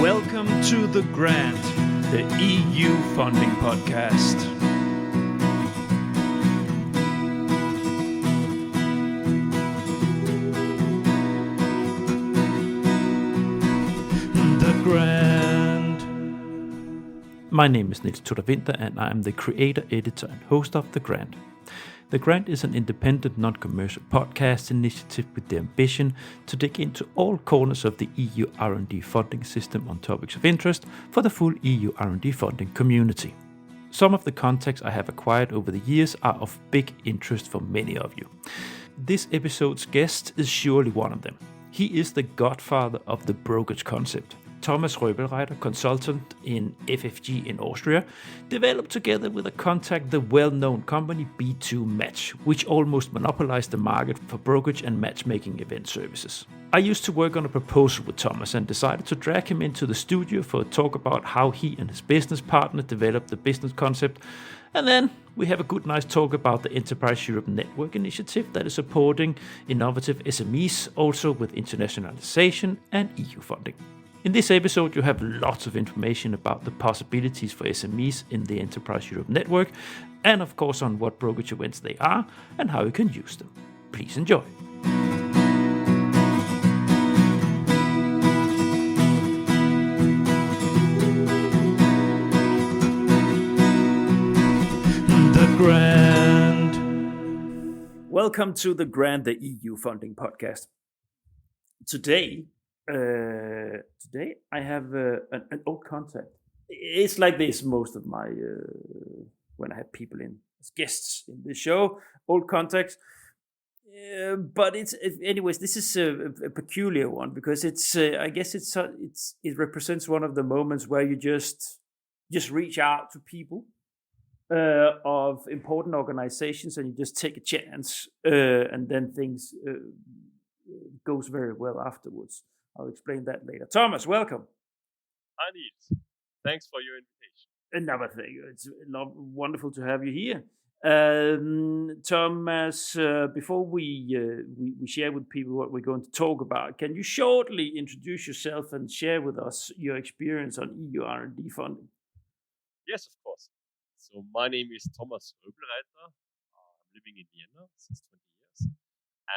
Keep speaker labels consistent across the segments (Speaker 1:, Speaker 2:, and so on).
Speaker 1: Welcome to The Grant, the EU funding podcast. The Grant. My name is Niels Winter, and I am the creator, editor, and host of The Grant. The Grant is an independent, non-commercial podcast initiative with the ambition to dig into all corners of the EU R&D funding system on topics of interest for the full EU R&D funding community. Some of the contacts I have acquired over the years are of big interest for many of you. This episode's guest is surely one of them. He is the godfather of the brokerage concept. Thomas Roeblreiter, consultant in FFG in Austria, developed together with a contact the well-known company B2 Match, which almost monopolized the market for brokerage and matchmaking event services. I used to work on a proposal with Thomas and decided to drag him into the studio for a talk about how he and his business partner developed the business concept, and then we have a good nice talk about the Enterprise Europe Network initiative that is supporting innovative SMEs, also with internationalization and EU funding. In this episode, you have lots of information about the possibilities for SMEs in the Enterprise Europe Network, and of course on what brokerage events they are and how you can use them. Please enjoy. The Grant. Welcome to The Grant, the EU funding podcast. Today I have an old contact. It's like this most of my when I have people in as guests in the show, old contacts. But anyways, this is a peculiar one because it's I guess it represents one of the moments where you just reach out to people of important organizations and you just take a chance and then things goes very well afterwards. I'll explain that later. Thomas, welcome.
Speaker 2: Hi, Niels. Thanks for your invitation.
Speaker 1: Another thing, it's wonderful to have you here. Thomas, before we share with people what we're going to talk about, can you shortly introduce yourself and share with us your experience on EU R&D funding?
Speaker 2: Yes, of course. So my name is Thomas Roeblreiter. I'm living in Vienna since 20 years.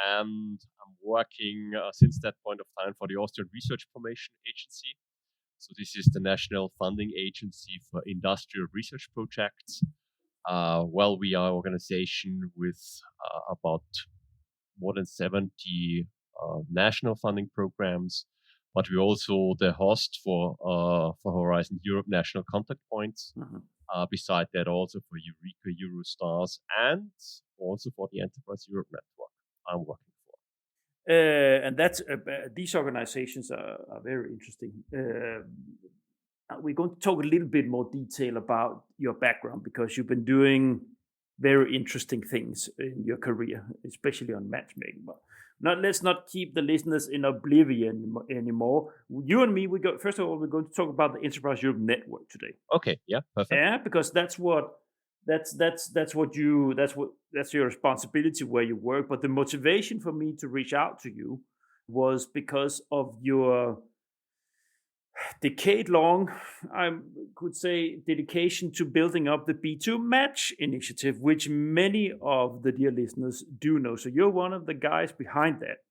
Speaker 2: And I'm working since that point of time for the Austrian Research Promotion Agency. So this is the national funding agency for industrial research projects. We are an organization with about more than 70 national funding programs, but we're also the host for Horizon Europe national contact points. Mm-hmm. Beside that, also for Eureka, Eurostars, and also for the Enterprise Europe Network I'm working for.
Speaker 1: And that's these organizations are very interesting. We're going to talk a little bit more detail about your background because you've been doing very interesting things in your career, especially on matchmaking. But let's not keep the listeners in oblivion anymore. You and me, first of all, we're going to talk about the Enterprise Europe Network today.
Speaker 2: Okay, yeah, perfect.
Speaker 1: Yeah, because that's your responsibility where you work. But the motivation for me to reach out to you was because of your decade-long, I could say, dedication to building up the B2 Match initiative, which many of the dear listeners do know. So you're one of the guys behind that.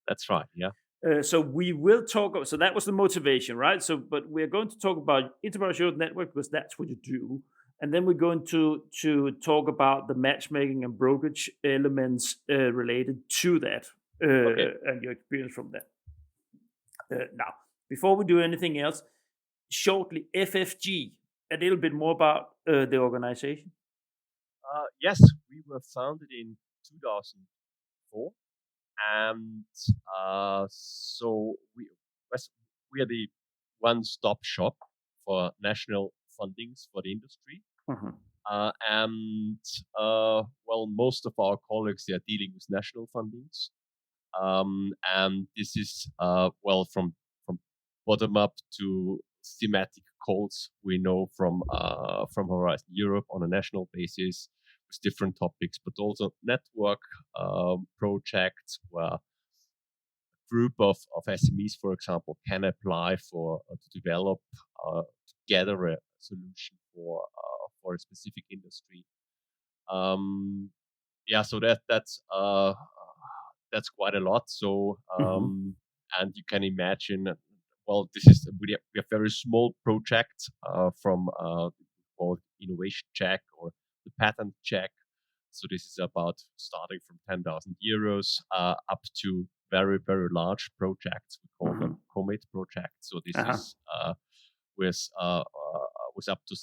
Speaker 2: That's right, yeah.
Speaker 1: So we will talk. So that was the motivation, right? But we're going to talk about Enterprise Europe Network because that's what you do. And then we're going to talk about the matchmaking and brokerage elements related to that and your experience from that. Now, before we do anything else, shortly, FFG, a little bit more about the organization.
Speaker 2: Yes, we were founded in 2004. And so we are the one-stop shop for national fundings for the industry. Mm-hmm. Most of our colleagues, they are dealing with national fundings. And this is, from bottom up to thematic calls we know from Horizon Europe on a national basis with different topics, but also network projects where group of SMEs, for example, can apply for to develop together a solution for a specific industry. So that's quite a lot. So and you can imagine, well, we have very small projects from called innovation check or the patent check. So this is about starting from 10,000 euros up to very, very large projects. We call them commit projects. So this is with up to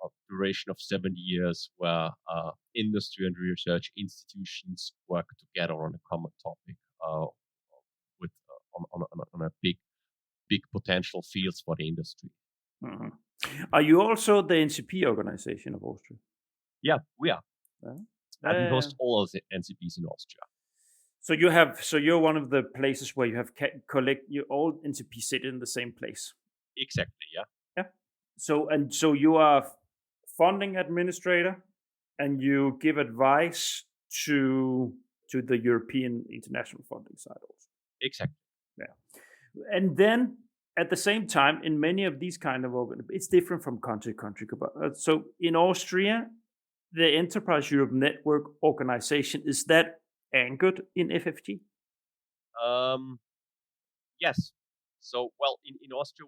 Speaker 2: a duration of 7 years, where industry and research institutions work together on a common topic with on a big potential fields for the industry.
Speaker 1: Are you also the NCP organization of Austria?
Speaker 2: Yeah, we are. And we host all of the NCPs in Austria.
Speaker 1: So you're one of the places where you have all NCPs sit in the same place.
Speaker 2: Exactly. Yeah.
Speaker 1: Yeah. So you are funding administrator, and you give advice to the European international funding side also.
Speaker 2: Exactly.
Speaker 1: Yeah. And then at the same time, in many of these kind of it's different from country to country. So in Austria, the Enterprise Europe Network organization, is that anchored in FFG?
Speaker 2: Yes. So, well, in Austria,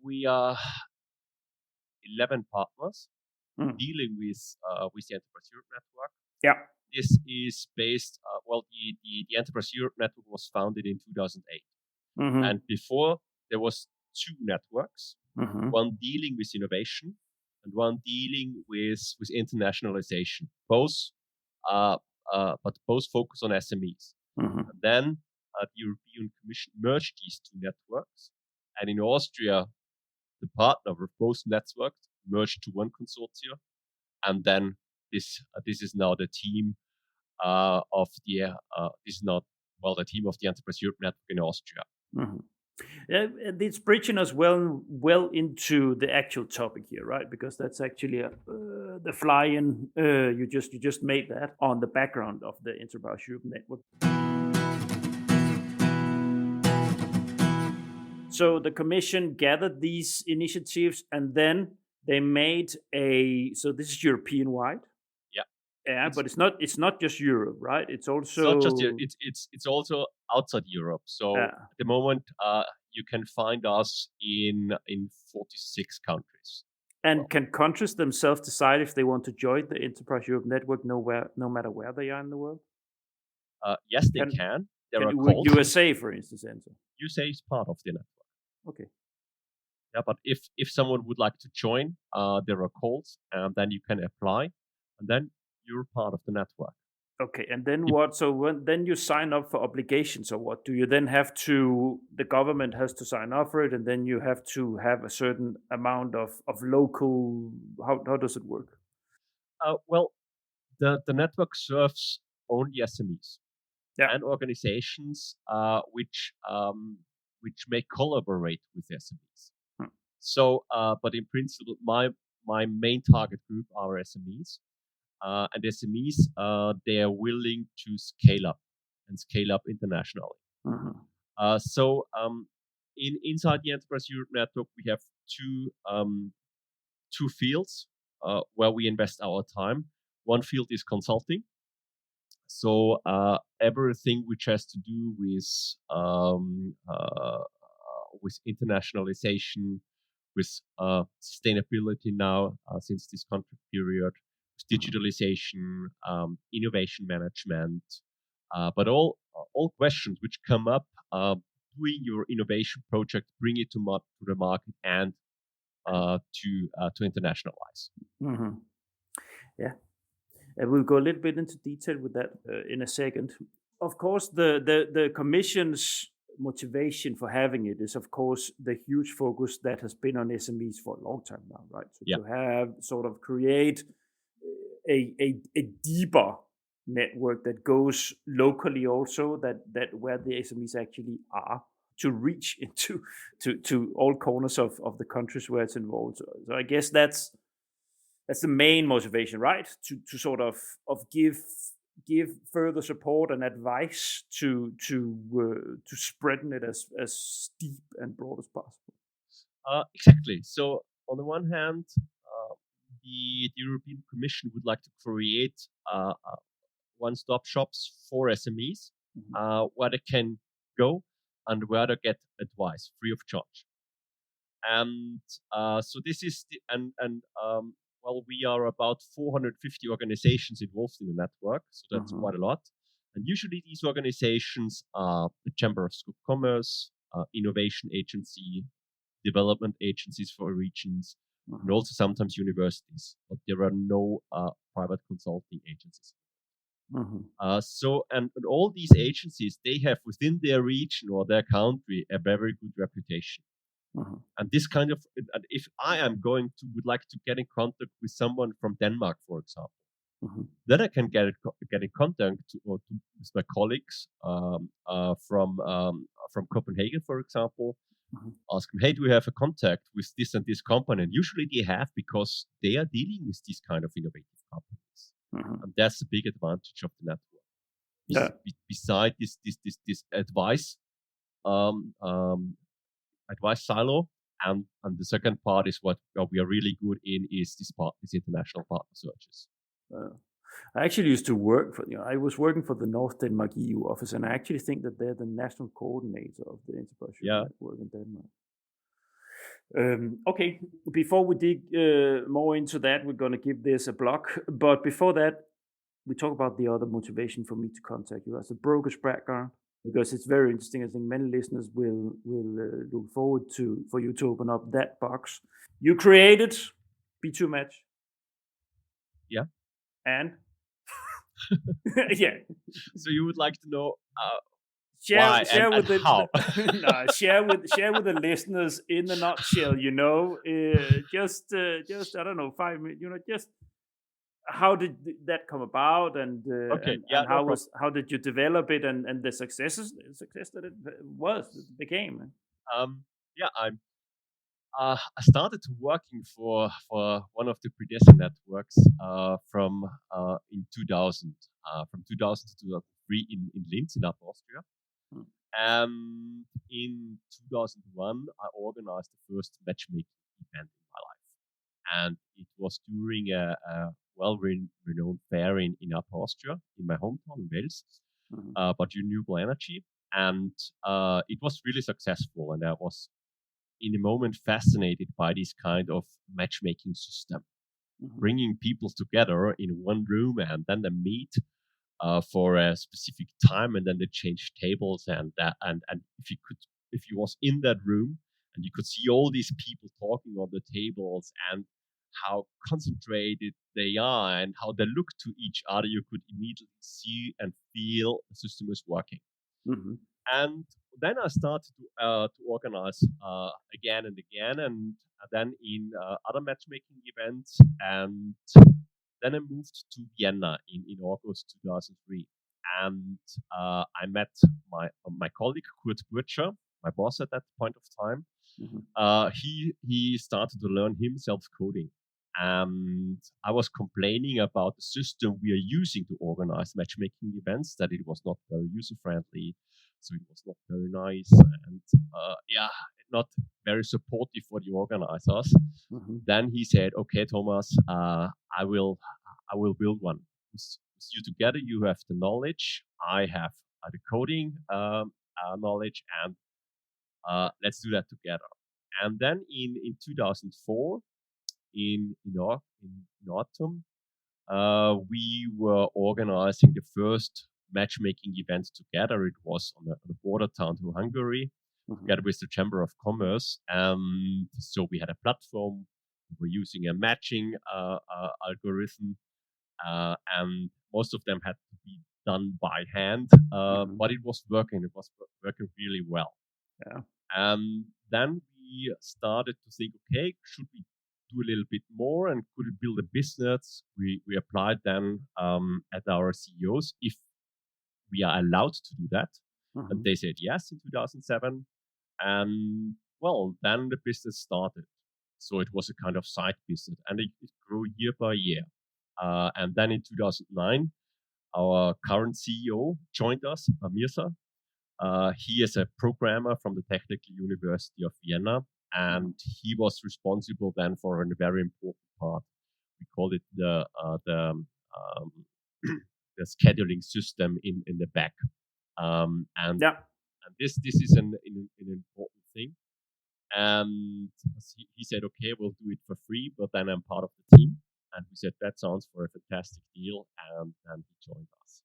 Speaker 2: we are 11 partners dealing with the Enterprise Europe Network.
Speaker 1: Yeah.
Speaker 2: This is based, the Enterprise Europe Network was founded in 2008. And before, there was 2 networks, one dealing with innovation and one dealing with internationalization. Both focus on SMEs. And then the European Commission merged these 2 networks. And in Austria, the partner of both networks merged to one consortium. And then this is now the team the team of the Enterprise Europe Network in Austria.
Speaker 1: It's bridging us well into the actual topic here, right? Because that's actually the fly-in. You just made that on the background of the Enterprise Europe Network. So the Commission gathered these initiatives, and then they made so this is European-wide. Yeah, but it's not just Europe, right? It's also
Speaker 2: it's also outside Europe. So at the moment, you can find us in 46 countries.
Speaker 1: And can countries themselves decide if they want to join the Enterprise Europe Network, no matter where they are in the world?
Speaker 2: Yes, they can.
Speaker 1: USA, for instance, enter?
Speaker 2: USA is part of the network.
Speaker 1: Okay.
Speaker 2: Yeah, but if someone would like to join, there are calls, and then you can apply, and then you're part of the network.
Speaker 1: Okay, and then what? So then you sign up for obligations, or what? Do you then have to? The government has to sign up for it, and then you have to have a certain amount of local. How does it work?
Speaker 2: Well, the network serves only SMEs and organizations which may collaborate with SMEs. So, but in principle, my main target group are SMEs. And SMEs, they are willing to scale up internationally. So inside the Enterprise Europe Network, we have two fields where we invest our time. One field is consulting. So everything which has to do with internationalization, with sustainability now since this contract period, digitalization, innovation management, but all questions which come up doing your innovation project, bring it to the market, and to internationalize.
Speaker 1: Yeah, and we'll go a little bit into detail with that in a second. Of course, the Commission's motivation for having it is, of course, the huge focus that has been on SMEs for a long time now, right? So to have sort of create a deeper network that goes locally also, that where the SMEs actually are, to reach into to all corners of the countries where it's involved. So I guess that's the main motivation, right? To sort of give give further support and advice to spreading it as deep and broad as possible.
Speaker 2: Exactly. So on the one hand, the European Commission would like to create one-stop shops for SMEs, where they can go and where they get advice free of charge. And so this is well, we are about 450 organizations involved in the network, so that's quite a lot. And usually these organizations are the Chamber of Commerce, innovation agency, development agencies for regions, and also sometimes universities, but there are no private consulting agencies. So and all these agencies, they have within their region or their country a very good reputation. And this kind of, if I am would like to get in contact with someone from Denmark, for example, then I can get in contact with my colleagues from Copenhagen, for example. Ask them, hey, do we have a contact with this and this company? And usually they have, because they are dealing with these kind of innovative companies, and that's the big advantage of the network.
Speaker 1: Yeah.
Speaker 2: Beside this advice. Advice silo, and the second part is what we are really good in is this international partner searches.
Speaker 1: I actually used to work for, I was working for the North Denmark EU office, and I actually think that they're the national coordinator of the enterprise network in Denmark. Okay, before we dig more into that, we're going to give this a block. But before that, we talk about the other motivation for me to contact you as a brokerage background, because it's very interesting. I think many listeners will look forward for you to open up that box. You created B2 Match.
Speaker 2: Yeah.
Speaker 1: And yeah.
Speaker 2: So you would like to know
Speaker 1: share with the listeners in a nutshell. Just I don't know, 5 minutes. Just how did that come about, and how did you develop it, and the success that it became?
Speaker 2: I started working for one of the predecessor networks from in 2000, from 2000 to 2003 in Linz in Upper Austria. And in 2001, I organized the first matchmaking event in my life, and it was during a well-renowned fair in Upper Austria, in my hometown in Wales, about renewable energy, and it was really successful, and I was in a moment fascinated by this kind of matchmaking system, bringing people together in one room, and then they meet for a specific time, and then they change tables, and if you was in that room and you could see all these people talking on the tables and how concentrated they are and how they look to each other, you could immediately see and feel the system is working. And then I started to organize again and again, and then in other matchmaking events, and then I moved to Vienna in August 2003, and I met my colleague Kurt Burtscher, my boss at that point of time. He started to learn himself coding, and I was complaining about the system we are using to organize matchmaking events, that it was not very user friendly. So it was not very nice, and not very supportive for the organizers. Then he said, "Okay, Thomas, I will build one. With you together, you have the knowledge. I have the coding knowledge, and let's do that together." And then in 2004, in autumn, we were organizing the first matchmaking event together. It was on a border town to Hungary, together with the Chamber of Commerce. And so we had a platform. We were using a matching algorithm, and most of them had to be done by hand, but it was working. It was working really well.
Speaker 1: Yeah.
Speaker 2: And then we started to think, okay, should we do a little bit more, and could we build a business? We applied then at our CEOs if we are allowed to do that, and they said yes in 2007. And well, then the business started. So it was a kind of side business, and it grew year by year. And then in 2009, our current CEO joined us, Mirza. He is a programmer from the Technical University of Vienna, and he was responsible then for a very important part. We call it the the scheduling system in the back. And this is an important thing. And he said, okay, we'll do it for free, but then I'm part of the team. And we said, that sounds for a fantastic deal. And he joined us.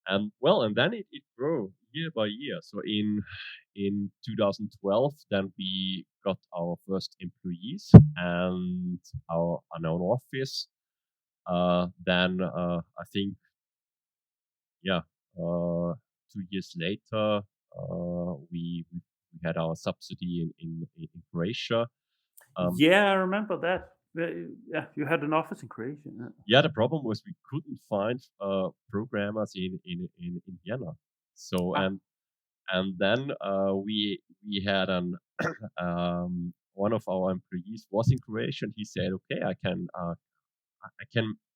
Speaker 2: And then it grew year by year. So in 2012, then we got our first employees and our own office. Then I think, 2 years later, we had our subsidy in Croatia.
Speaker 3: I remember that. Yeah, you had an office in Croatia.
Speaker 2: Yeah, the problem was we couldn't find programmers in Vienna. So and then we had one of our employees was in Croatia, and he said, okay, I can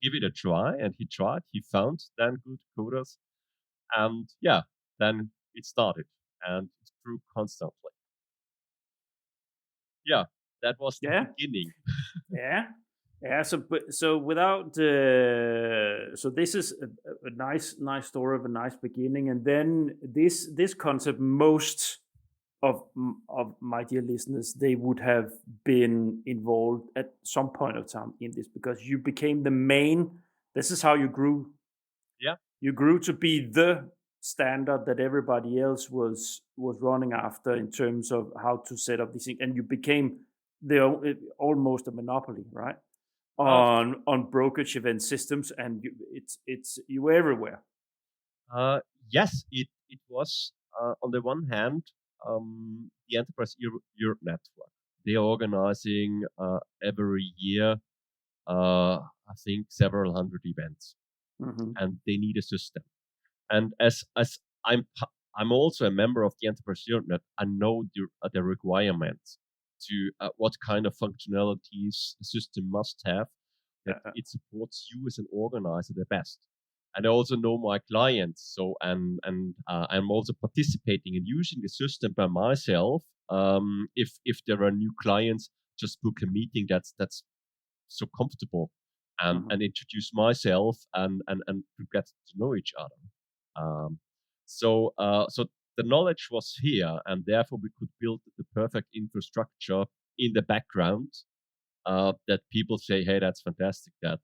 Speaker 2: give it a try, and he tried. He found then good coders, and then it started, and it grew constantly. Yeah, that was the beginning.
Speaker 3: So without so this is a nice story of a nice beginning, and then this concept, most of my dear listeners, they would have been involved at some point of time in this, because you became the main. This is how you grew.
Speaker 2: Yeah,
Speaker 3: you grew to be the standard that everybody else was running after in terms of how to set up this thing, and you became almost a monopoly, right? On brokerage event systems, and you were everywhere.
Speaker 2: Yes, it was on the one hand, the Enterprise Europe Network. They are organizing every year, I think, several hundred events, and they need a system. And as I'm also a member of the Enterprise Europe Net, I know the requirements to what kind of functionalities the system must have that it supports you as an organizer the best. And I also know my clients, so and I'm also participating in using the system by myself. If there are new clients, just book a meeting that's so comfortable, and introduce myself and to get to know each other. So the knowledge was here, and therefore we could build the perfect infrastructure in the background that people say, hey, that's fantastic. That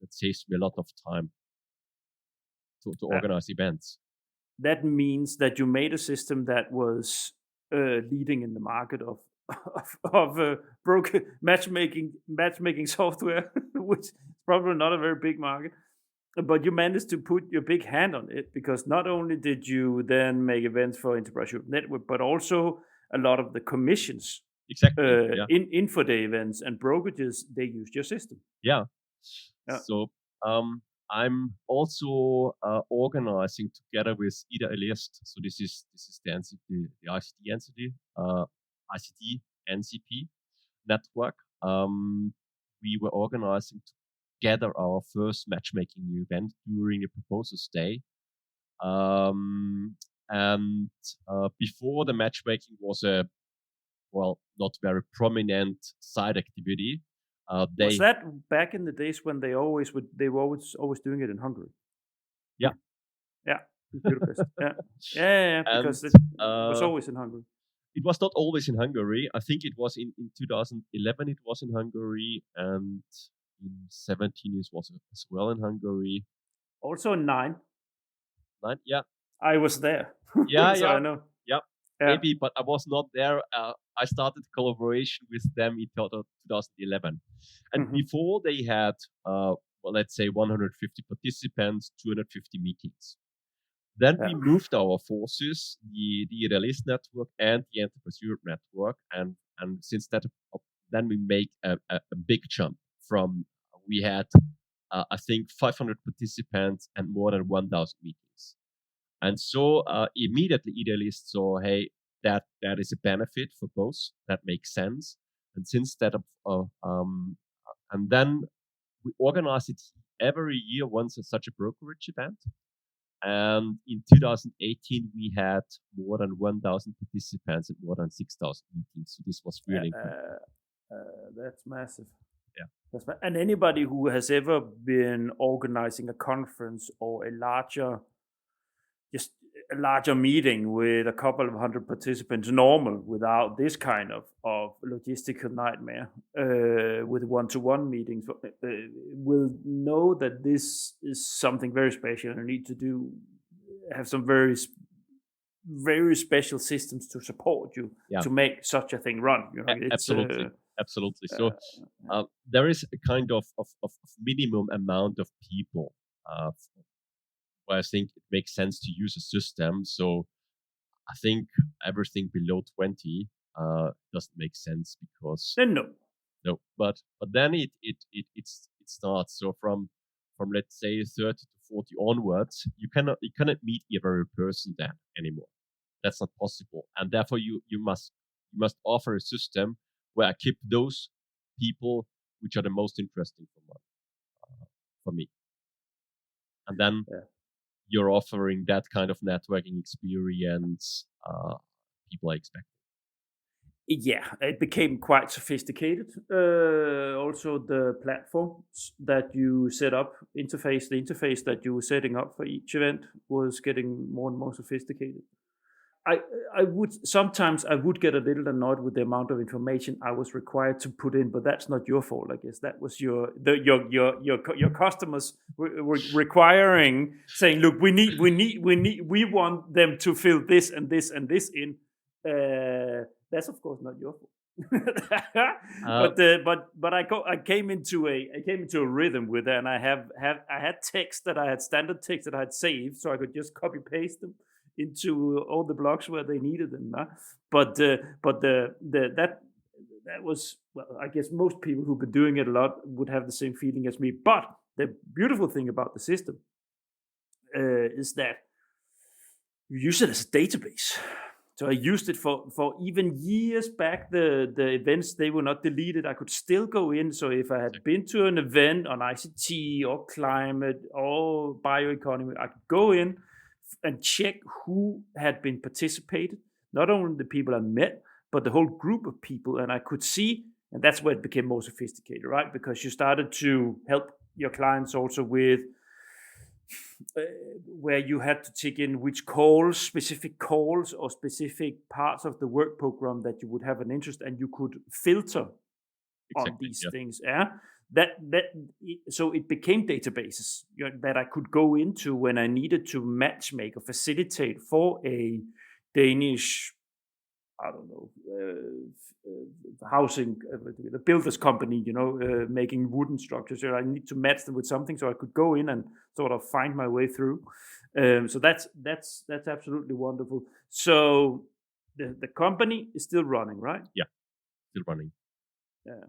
Speaker 2: saves me a lot of time to organize events.
Speaker 3: That means that you made a system that was leading in the market of broker matchmaking software, which is probably not a very big market. But you managed to put your big hand on it, because not only did you then make events for Enterprise Europe Network, but also a lot of the commissions, infoday events and brokerages, they used your system.
Speaker 2: Yeah. So I'm also organizing together with Ida Elist. So this is the entity, the ICT entity, ICT NCP network. We were organizing together our first matchmaking event during a proposals day. And before, the matchmaking was not very prominent side activity.
Speaker 3: Was that back in the days when they were always doing it in Hungary?
Speaker 2: Yeah.
Speaker 3: Budapest. Because it was always in Hungary.
Speaker 2: It was not always in Hungary. I think it was in 2011 it was in Hungary, and in 2017 it was as well in Hungary.
Speaker 3: Also in 9.
Speaker 2: Yeah.
Speaker 3: I was there.
Speaker 2: Yeah,
Speaker 3: so I know.
Speaker 2: Yeah. Maybe, but I was not there. I started collaboration with them in 2011. And before, they had, let's say 150 participants, 250 meetings. Then we moved our forces, the Idealist Network and the Enterprise Europe Network. And since that, then we make a big jump from, we had, I think, 500 participants and more than 1,000 meetings. And so immediately Idealist saw, hey, that is a benefit for both. That makes sense. And since that, and then we organized it every year once such a brokerage event. And in 2018, we had more than 1,000 participants and more than 6,000 meetings. So this was really incredible.
Speaker 3: That's massive.
Speaker 2: Yeah.
Speaker 3: And anybody who has ever been organizing a conference or just a larger meeting with a couple of hundred participants, normal, without this kind of logistical nightmare, with one-to-one meetings, will know that this is something very special and need to have some very special systems to support you to make such a thing run.
Speaker 2: Absolutely. So there is a kind of minimum amount of people where I think it makes sense to use a system. So I think everything below 20 doesn't make sense because no. But then it starts. So from let's say 30 to 40 onwards, you cannot meet every person then anymore. That's not possible, and therefore you must offer a system where I keep those people which are the most interesting for me, and then you're offering that kind of networking experience people are expecting.
Speaker 3: Yeah, it became quite sophisticated. Also, the platforms that you set up, the interface that you were setting up for each event was getting more and more sophisticated. I would get a little annoyed with the amount of information I was required to put in, but that's not your fault, I guess. That was your customers were requiring, saying, "Look, we want them to fill this and this and this in." That's of course not your fault. But I came into a rhythm with it, and I had text that I had standard text that I had saved, so I could just copy paste them into all the blocks where they needed them. But that was, well, I guess most people who've been doing it a lot would have the same feeling as me. But the beautiful thing about the system is that you use it as a database. So I used it for even years back. The events, they were not deleted. I could still go in. So if I had been to an event on ICT or climate or bioeconomy, I could go in and check who had been participated, not only the people I met, but the whole group of people. And I could see, and that's where it became more sophisticated, right? Because you started to help your clients also with where you had to take in which specific calls or specific parts of the work program that you would have an interest, and you could filter on these things. So it became databases that I could go into when I needed to matchmake or facilitate for a Danish, I don't know, housing, the builders company, making wooden structures. I need to match them with something, so I could go in and sort of find my way through. So that's absolutely wonderful. So the company is still running, right?
Speaker 2: Yeah, still running.
Speaker 3: Yeah.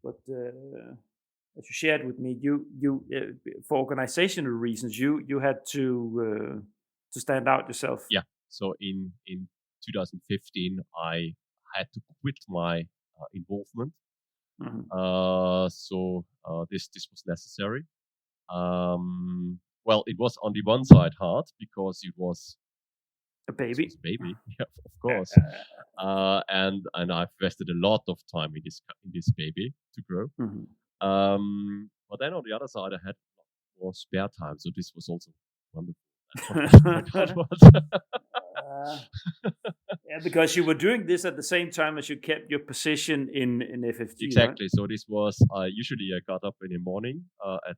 Speaker 3: But as you shared with me, you for organizational reasons, you had to stand out yourself.
Speaker 2: Yeah. So in 2015, I had to quit my involvement.
Speaker 3: Mm-hmm.
Speaker 2: So this was necessary. Well, it was on the one side hard because it was
Speaker 3: a baby.
Speaker 2: Yeah, of course. And I've invested a lot of time in this baby to grow.
Speaker 3: Mm-hmm.
Speaker 2: But then on the other side, I had more spare time, so this was also wonderful.
Speaker 3: Yeah, because you were doing this at the same time as you kept your position in FFG.
Speaker 2: Exactly.
Speaker 3: Right?
Speaker 2: So this was usually I got up in the morning at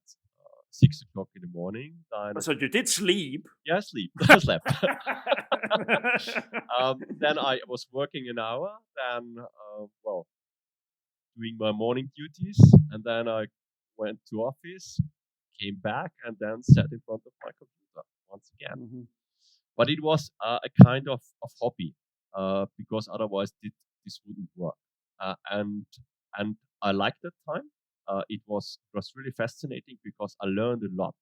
Speaker 2: 6 o'clock in the morning.
Speaker 3: So you did sleep?
Speaker 2: Yeah, I slept. Then I was working an hour. Then doing my morning duties, and then I went to office, came back, and then sat in front of my computer once again.
Speaker 3: Mm-hmm.
Speaker 2: But it was a kind of hobby because otherwise this wouldn't work. And I liked that time. It was really fascinating because I learned a lot.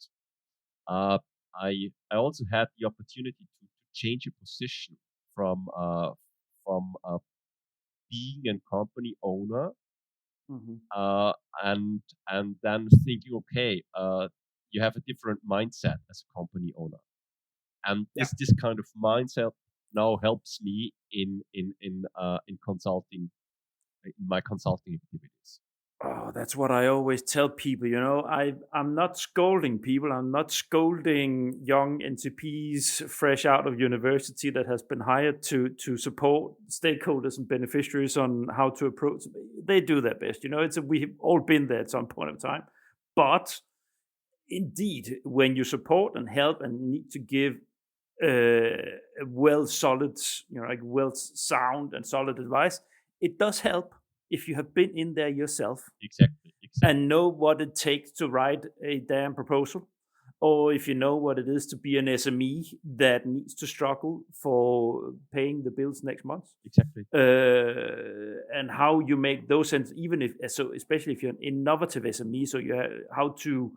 Speaker 2: I also had the opportunity to change a position from being a company owner and then thinking, okay, you have a different mindset as a company owner, and this kind of mindset now helps me in consulting, in my consulting activities.
Speaker 3: Oh, that's what I always tell people. I'm not scolding people. I'm not scolding young NCPs fresh out of university that has been hired to support stakeholders and beneficiaries on how to approach. They do their best. We've all been there at some point of time. But indeed, when you support and help and need to give a solid, sound and solid advice, it does help if you have been in there yourself.
Speaker 2: Exactly.
Speaker 3: And know what it takes to write a damn proposal, or if you know what it is to be an SME that needs to struggle for paying the bills next month.
Speaker 2: Exactly.
Speaker 3: And how you make those sense, especially if you're an innovative SME, so how to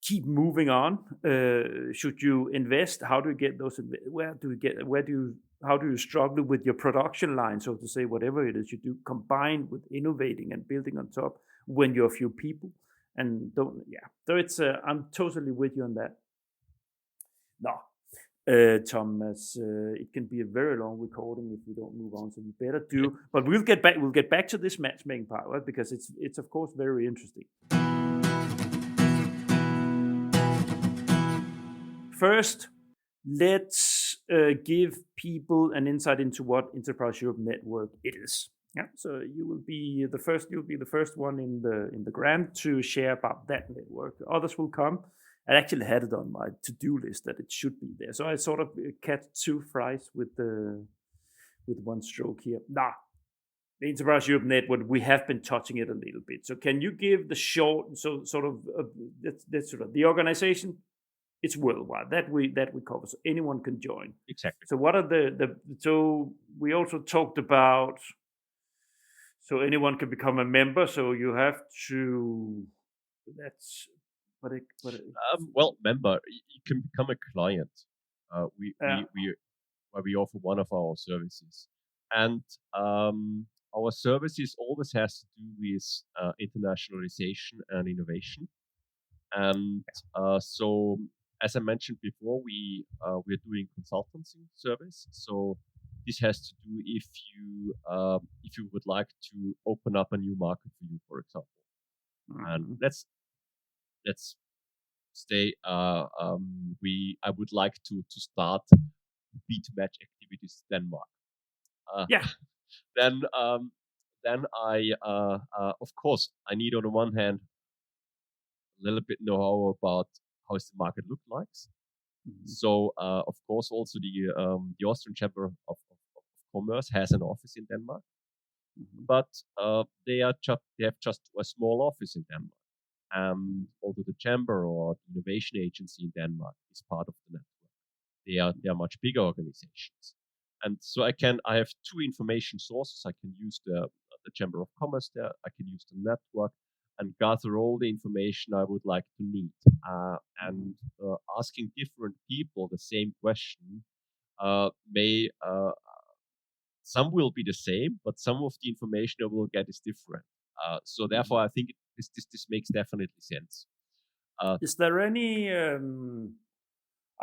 Speaker 3: keep moving on. Should you invest? How do you get those? How do you struggle with your production line, so to say, whatever it is you do, combined with innovating and building on top when you're a few people, and so it's I'm totally with you on that. No, Thomas, it can be a very long recording if we don't move on, so we better do. But we'll get back to this matchmaking part, right? Because it's of course very interesting. First, let's give people an insight into what Enterprise Europe Network is. Yeah, so you'll be the first one in the grant to share about that network. Others will come. I actually had it on my to-do list that it should be there. So I sort of catch two flies with one stroke here. The Enterprise Europe Network, we have been touching it a little bit. So can you give the short, that's sort of the organization? It's worldwide that we cover, so anyone can join.
Speaker 2: Exactly.
Speaker 3: So what are so we also talked about, so anyone can become a member. So you have to. That's
Speaker 2: well, member, you can become a client. We offer one of our services, and our services always has to do with internationalization and innovation. And so, as I mentioned before, we're doing consultancy service. So this has to do if you would like to open up a new market for you, for example. And let's stay. I would like to start B2Match activities in Denmark. Then I of course I need, on the one hand, a little bit know-how about how does the market look like. So of course also the Austrian Chamber of Commerce has an office in Denmark, but they have just a small office in Denmark. Although the chamber or the innovation agency in Denmark is part of the network, they are much bigger organizations. And so I have two information sources. I can use the Chamber of Commerce there. I can use the network and gather all the information I would like to need. And asking different people the same question may some will be the same, but some of the information I will get is different. So therefore, I think this makes definitely sense.
Speaker 3: Is there any?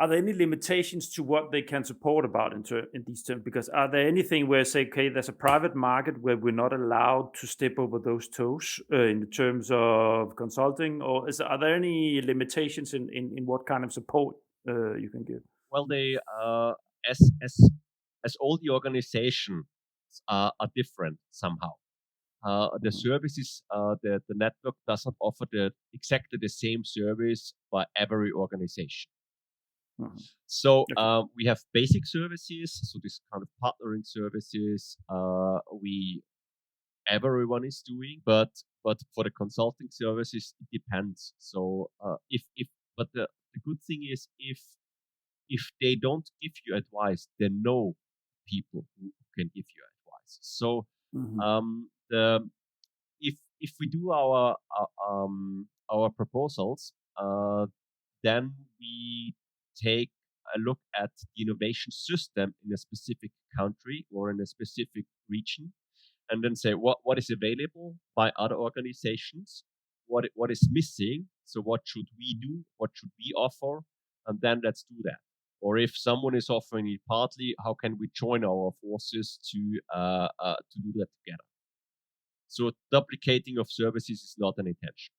Speaker 3: Are there any limitations to what they can support about in these terms? Because are there anything where, say, okay, there's a private market where we're not allowed to step over those toes in the terms of consulting, or are there any limitations in what kind of support you can give?
Speaker 2: Well, they as all the organizations are different somehow. The services, the network doesn't offer exactly the same service by every organization. So we have basic services, so this kind of partnering services everyone is doing, but for the consulting services it depends. So but the good thing is if they don't give you advice, they know people who can give you advice. So if we do our proposals, then we take a look at the innovation system in a specific country or in a specific region, and then say what is available by other organizations, what is missing. So what should we do? What should we offer? And then let's do that. Or if someone is offering it partly, how can we join our forces to do that together? So duplicating of services is not an intention.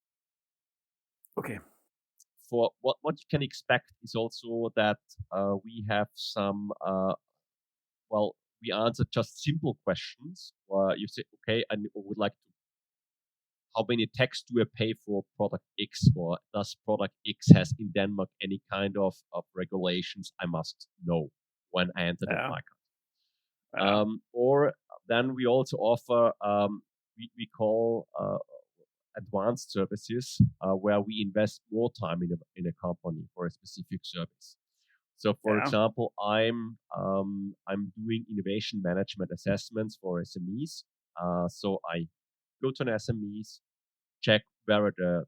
Speaker 3: Okay.
Speaker 2: For what you can expect is also that we have some we answer just simple questions where you say, okay, I would like to, how many tax do I pay for product X, or does product X has in Denmark any kind of regulations I must know when I enter that market? Or then we also offer we call advanced services where we invest more time in a company for a specific service. So, for example, I'm doing innovation management assessments for SMEs. So I go to an SMEs, check where are the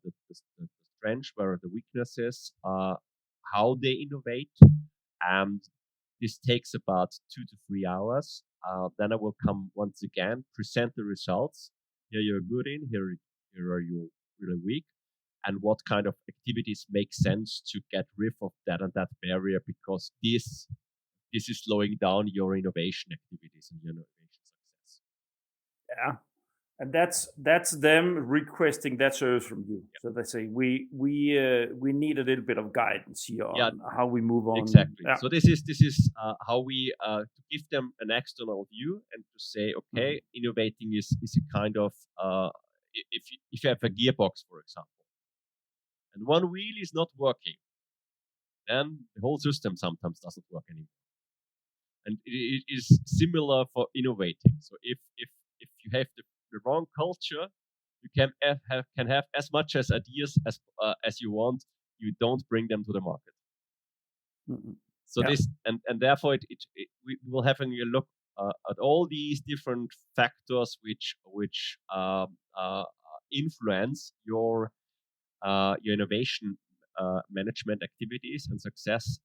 Speaker 2: strengths, where are the weaknesses, how they innovate, and this takes about 2 to 3 hours. Then I will come once again, present the results. Here you're good in, here are you really weak, and what kind of activities make sense to get rid of that and that barrier, because this is slowing down your innovation activities and your innovation success.
Speaker 3: Yeah. And that's them requesting that service from you. So they say we need a little bit of guidance here on how we move on.
Speaker 2: Exactly. So this is how we to give them an external view and to say, okay, innovating is a kind of if you have a gearbox, for example, and one wheel is not working, then the whole system sometimes doesn't work anymore. And it is similar for innovating. So if you have the wrong culture, you can have as much as ideas as you want. You don't bring them to the market. So this and therefore we will have a look at all these different factors which influence your innovation management activities and success.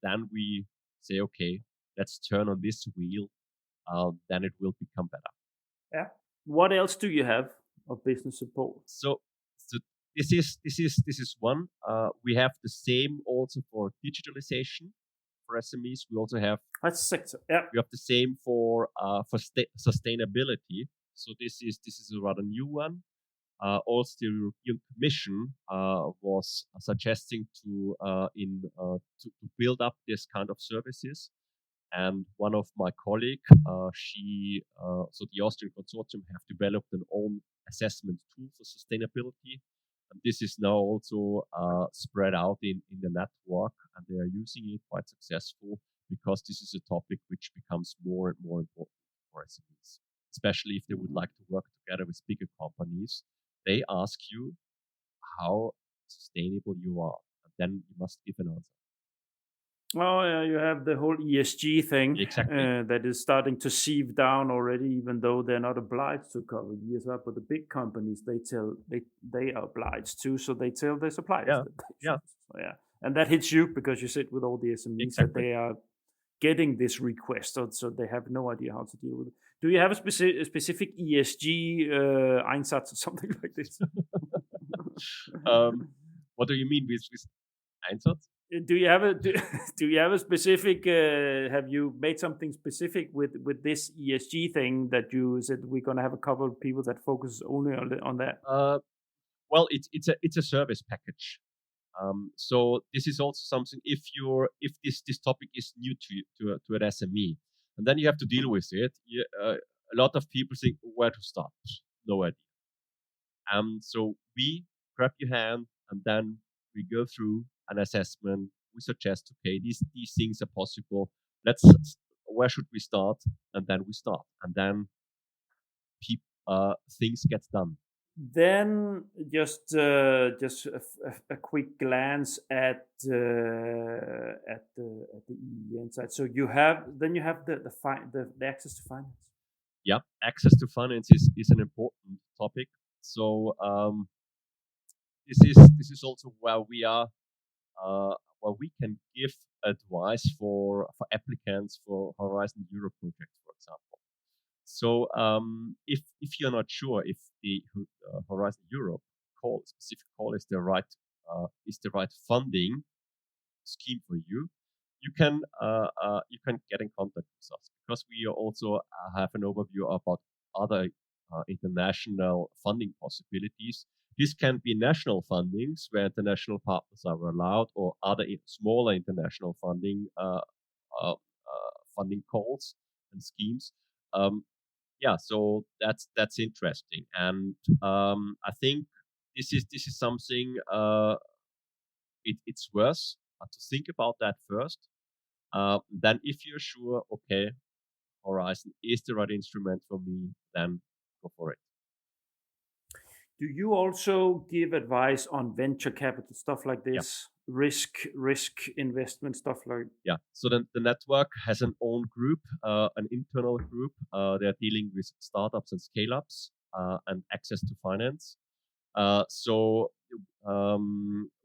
Speaker 2: Then we say, okay, let's turn on this wheel. Then it will become better.
Speaker 3: Yeah. What else do you have of business support?
Speaker 2: So this is one. We have the same also for digitalization for SMEs. We also have
Speaker 3: that's sector. Yeah.
Speaker 2: We have the same for sustainability. So this is a rather new one. Also, the European Commission was suggesting to build up this kind of services. And one of my colleagues, so the Austrian consortium have developed an own assessment tool for sustainability. And this is now also spread out in the network, and they are using it quite successful, because this is a topic which becomes more and more important for SMEs, especially if they would like to work together with bigger companies. They ask you how sustainable you are, and then you must give an answer.
Speaker 3: Oh, yeah, you have the whole ESG thing
Speaker 2: Exactly.
Speaker 3: that is starting to seep down already, even though they're not obliged to cover ESG. But the big companies, they are obliged to, so they tell their suppliers.
Speaker 2: Yeah.
Speaker 3: So, yeah, and that hits you because you sit with all the SMEs that they are getting this request, so they have no idea how to deal with it. Do you have a specific ESG Einsatz or something like this?
Speaker 2: What do you mean with Einsatz?
Speaker 3: Do you have a specific? Have you made something specific with this ESG thing that you said we're going to have a couple of people that focus only on that?
Speaker 2: Well, it's a service package. So this is also something. If this topic is new to an SME, and then you have to deal with it. A lot of people think where to start. No idea. So we grab your hand, and then we go through an assessment. We suggest, okay, these things are possible. Where should we start? And then we start, and then things get done.
Speaker 3: Then just a quick glance at the inside. So you have the access to finance.
Speaker 2: Yeah, access to finance is an important topic. So this is also where we are, where we can give advice for applicants for Horizon Europe projects, for example. So if you're not sure if the Horizon Europe specific call is the right funding scheme for you, you can get in contact with us, because we also have an overview about other international funding possibilities. This can be national fundings where international partners are allowed, or other smaller international funding calls and schemes. So that's interesting, and I think this is something it's worth to think about that first. Then, if you're sure, okay, Horizon is the right instrument for me, then go for it.
Speaker 3: Do you also give advice on venture capital stuff like this, risk investment stuff like?
Speaker 2: Yeah. So the network has an own group, an internal group. They're dealing with startups and scale-ups and access to finance. So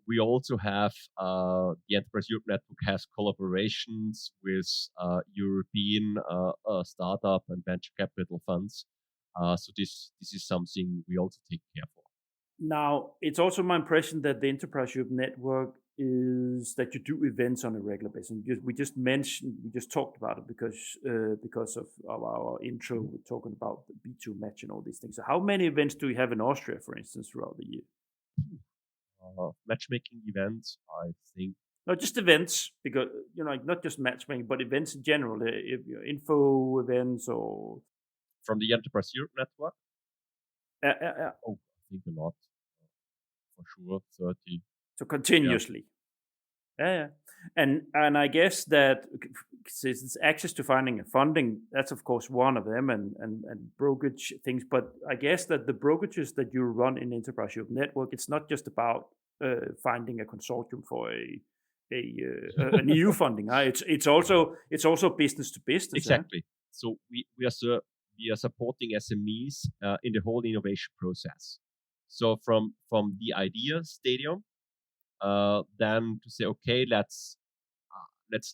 Speaker 2: we also have the Enterprise Europe Network has collaborations with European startup and venture capital funds. So this is something we also take care for.
Speaker 3: Now, it's also my impression that the Enterprise Europe Network is that you do events on a regular basis. We just talked about it because of our intro. We're talking about the B2 match and all these things. So how many events do we have in Austria, for instance, throughout the year?
Speaker 2: Matchmaking events, I think.
Speaker 3: No, just events, because not just matchmaking, but events in general. Info events or
Speaker 2: from the Enterprise Europe Network.
Speaker 3: Oh,
Speaker 2: I think a lot, for sure, 30.
Speaker 3: So continuously. Yeah. And I guess that since it's access to finding and funding, that's of course one of them, and brokerage things. But I guess that the brokerages that you run in Enterprise Europe Network, it's not just about finding a consortium for an EU funding. It's also business to business.
Speaker 2: Exactly. So we are supporting SMEs in the whole innovation process. So from the idea stadium, then to say, okay, let's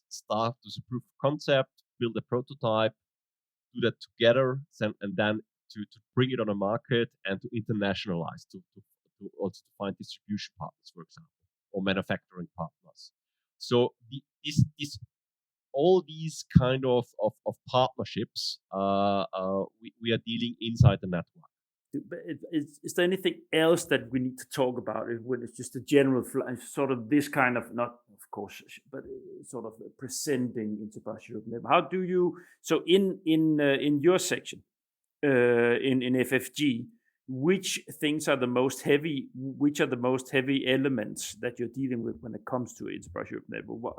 Speaker 2: start with a proof of concept, build a prototype, do that together, and then to bring it on the market and to internationalize, to also to find distribution partners, for example, or manufacturing partners. So all these kind of partnerships we are dealing inside the network.
Speaker 3: Is there anything else that we need to talk about when it's just a general sort of this kind of, not of course, but sort of presenting Enterprise Europe? How do you, so in your section in FFG, which things are the most heavy? Which are the most heavy elements that you're dealing with when it comes to Enterprise Europe Network?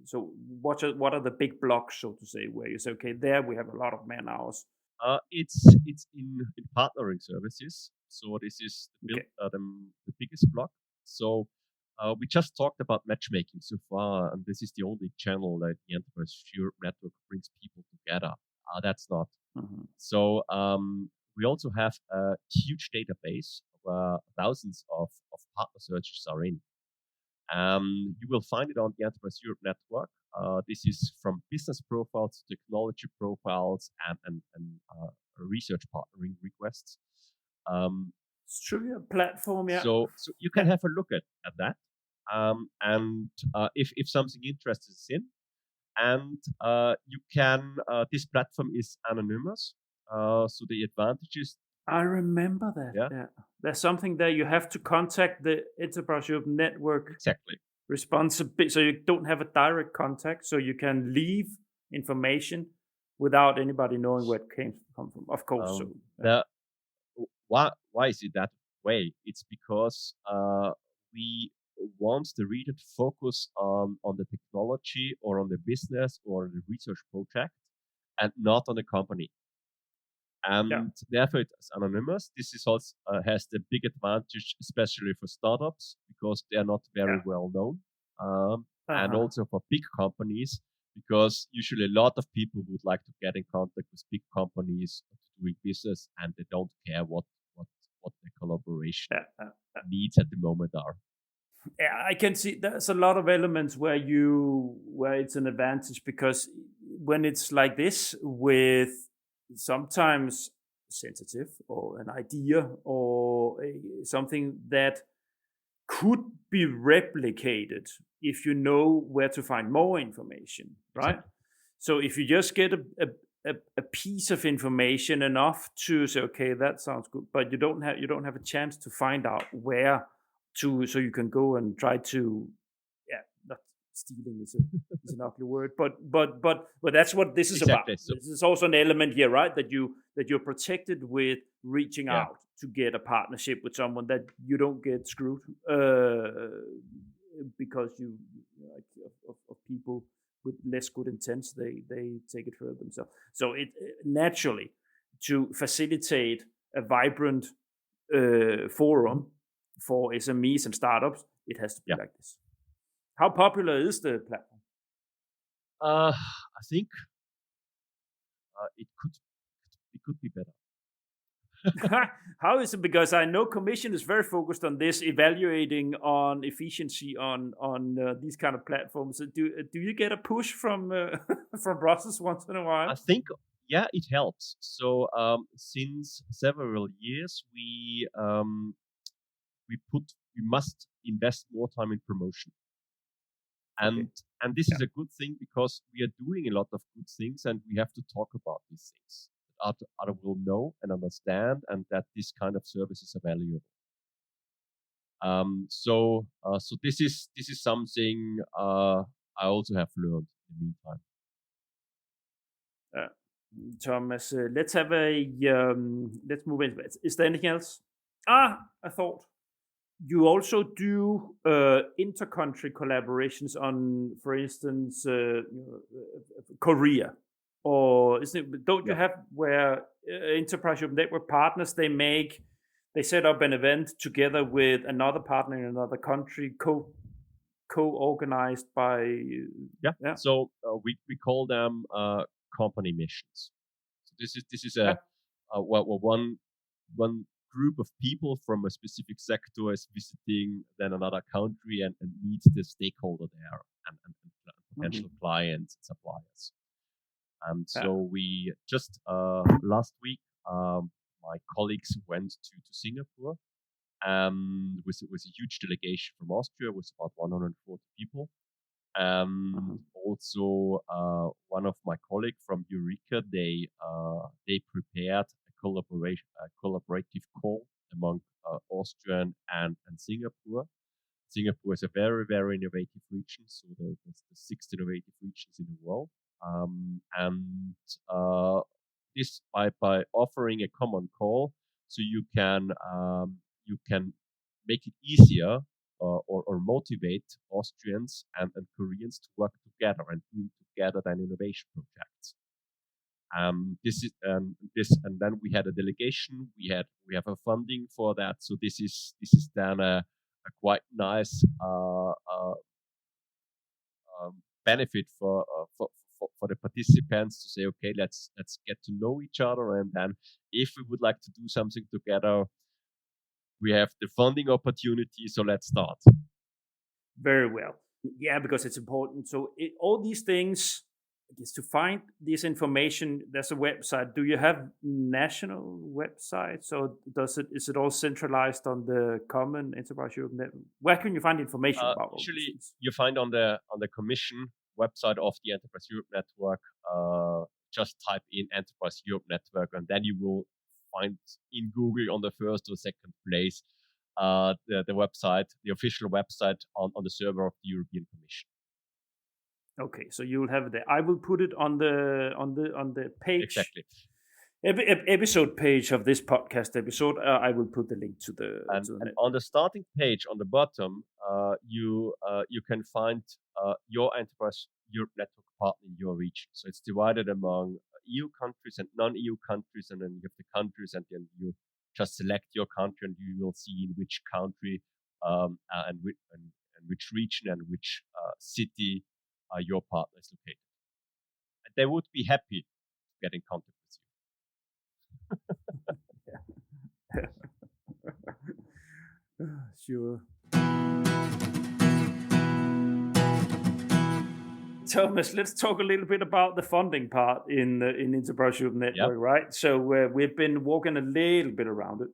Speaker 3: So what are the big blocks, so to say, where you say, okay, there we have a lot of man hours?
Speaker 2: It's in partnering services. So this is the biggest block. So we just talked about matchmaking so far, and this is the only channel that the Enterprise Europe Network brings people together. That's not.
Speaker 3: Mm-hmm.
Speaker 2: So we also have a huge database where thousands of partner searches are in. You will find it on the Enterprise Europe Network. This is from business profiles, technology profiles, and research partnering requests.
Speaker 3: It's truly a platform, yeah.
Speaker 2: So you can have a look at that, and if something interests in, and you can. This platform is anonymous, so the advantage is.
Speaker 3: I remember that. Yeah. There's something there. You have to contact the Enterprise Europe Network.
Speaker 2: Exactly.
Speaker 3: Responsibility. So you don't have a direct contact. So you can leave information without anybody knowing where it come from. Of course.
Speaker 2: Why is it that way? It's because we want the reader to focus on the technology or on the business or the research project, and not on the company. And therefore it's anonymous. This is also has the big advantage, especially for startups, because they are not very well known, and also for big companies, because usually a lot of people would like to get in contact with big companies doing business, and they don't care what the collaboration needs at the moment are.
Speaker 3: Yeah, I can see there's a lot of elements where it's an advantage, because when it's like this with sometimes sensitive, or an idea, or something that could be replicated if you know where to find more information, right?
Speaker 2: Exactly.
Speaker 3: So if you just get a piece of information enough to say, okay, that sounds good, but you don't have a chance to find out where to, so you can go and try to, not stealing is an ugly word, but that's what this is
Speaker 2: Exactly.
Speaker 3: about.
Speaker 2: So
Speaker 3: This is also an element here, right? That you're protected with reaching
Speaker 2: yeah,
Speaker 3: out to get a partnership with someone, that you don't get screwed because you like of people with less good intents. They take it further themselves. So it naturally, to facilitate a vibrant forum for SMEs and startups, it has to be like this. How popular is the platform?
Speaker 2: I think it could be better.
Speaker 3: How is it? Because I know Commission is very focused on this, evaluating on efficiency on these kind of platforms. Do you get a push from from Brussels once in a while?
Speaker 2: I think it helps. So since several years, we must invest more time in promotion. And this is a good thing, because we are doing a lot of good things, and we have to talk about these things. Other will know and understand, and that this kind of services are valuable. So this is something I also have learned in the meantime.
Speaker 3: Thomas, let's have let's move in. Is there anything else? I thought you also do inter-country collaborations on, for instance, Korea, or isn't it? Don't you have where enterprise network partners, they set up an event together with another partner in another country, co-organized by
Speaker 2: So we call them company missions. So this is a one group of people from a specific sector is visiting then another country and meets the stakeholder there and potential clients and suppliers. And so we just last week, my colleagues went to Singapore with a huge delegation from Austria, with about 140 people. Also, one of my colleagues from Eureka, they prepared a collaborative call among Austria and Singapore. Singapore is a very, very innovative region, so the sixth innovative regions in the world. And this by offering a common call, so you can make it easier or motivate Austrians and Koreans to work together and do together then innovation projects. And then we had a delegation. We have a funding for that. So this is then a quite nice benefit for the participants to say, okay, let's get to know each other, and then if we would like to do something together, we have the funding opportunity, so let's start.
Speaker 3: Very well. Yeah, because it's important. So all these things, I guess, to find this information, there's a website. Do you have national websites, or is it all centralized on the Common Enterprise Europe Network? Where can you find information about?
Speaker 2: Usually, you find on the Commission website of the Enterprise Europe Network. Just type in Enterprise Europe Network, and then you will find in Google on the first or second place the website, the official website on the server of the European Commission.
Speaker 3: Okay, so you will have it there. I will put it on the page.
Speaker 2: Exactly.
Speaker 3: Episode page of this podcast episode. I will put the link to the.
Speaker 2: And on the starting page on the bottom, you can find your Enterprise Europe Network partner in your region. So it's divided among EU countries and non-EU countries, and then you have the countries, and then you just select your country, and you will see in which country and which region and which city your partner is located. And they would be happy to get in contact with you.
Speaker 3: Sure. Thomas, let's talk a little bit about the funding part in Enterprise Europe Network, right? So we've been walking a little bit around it.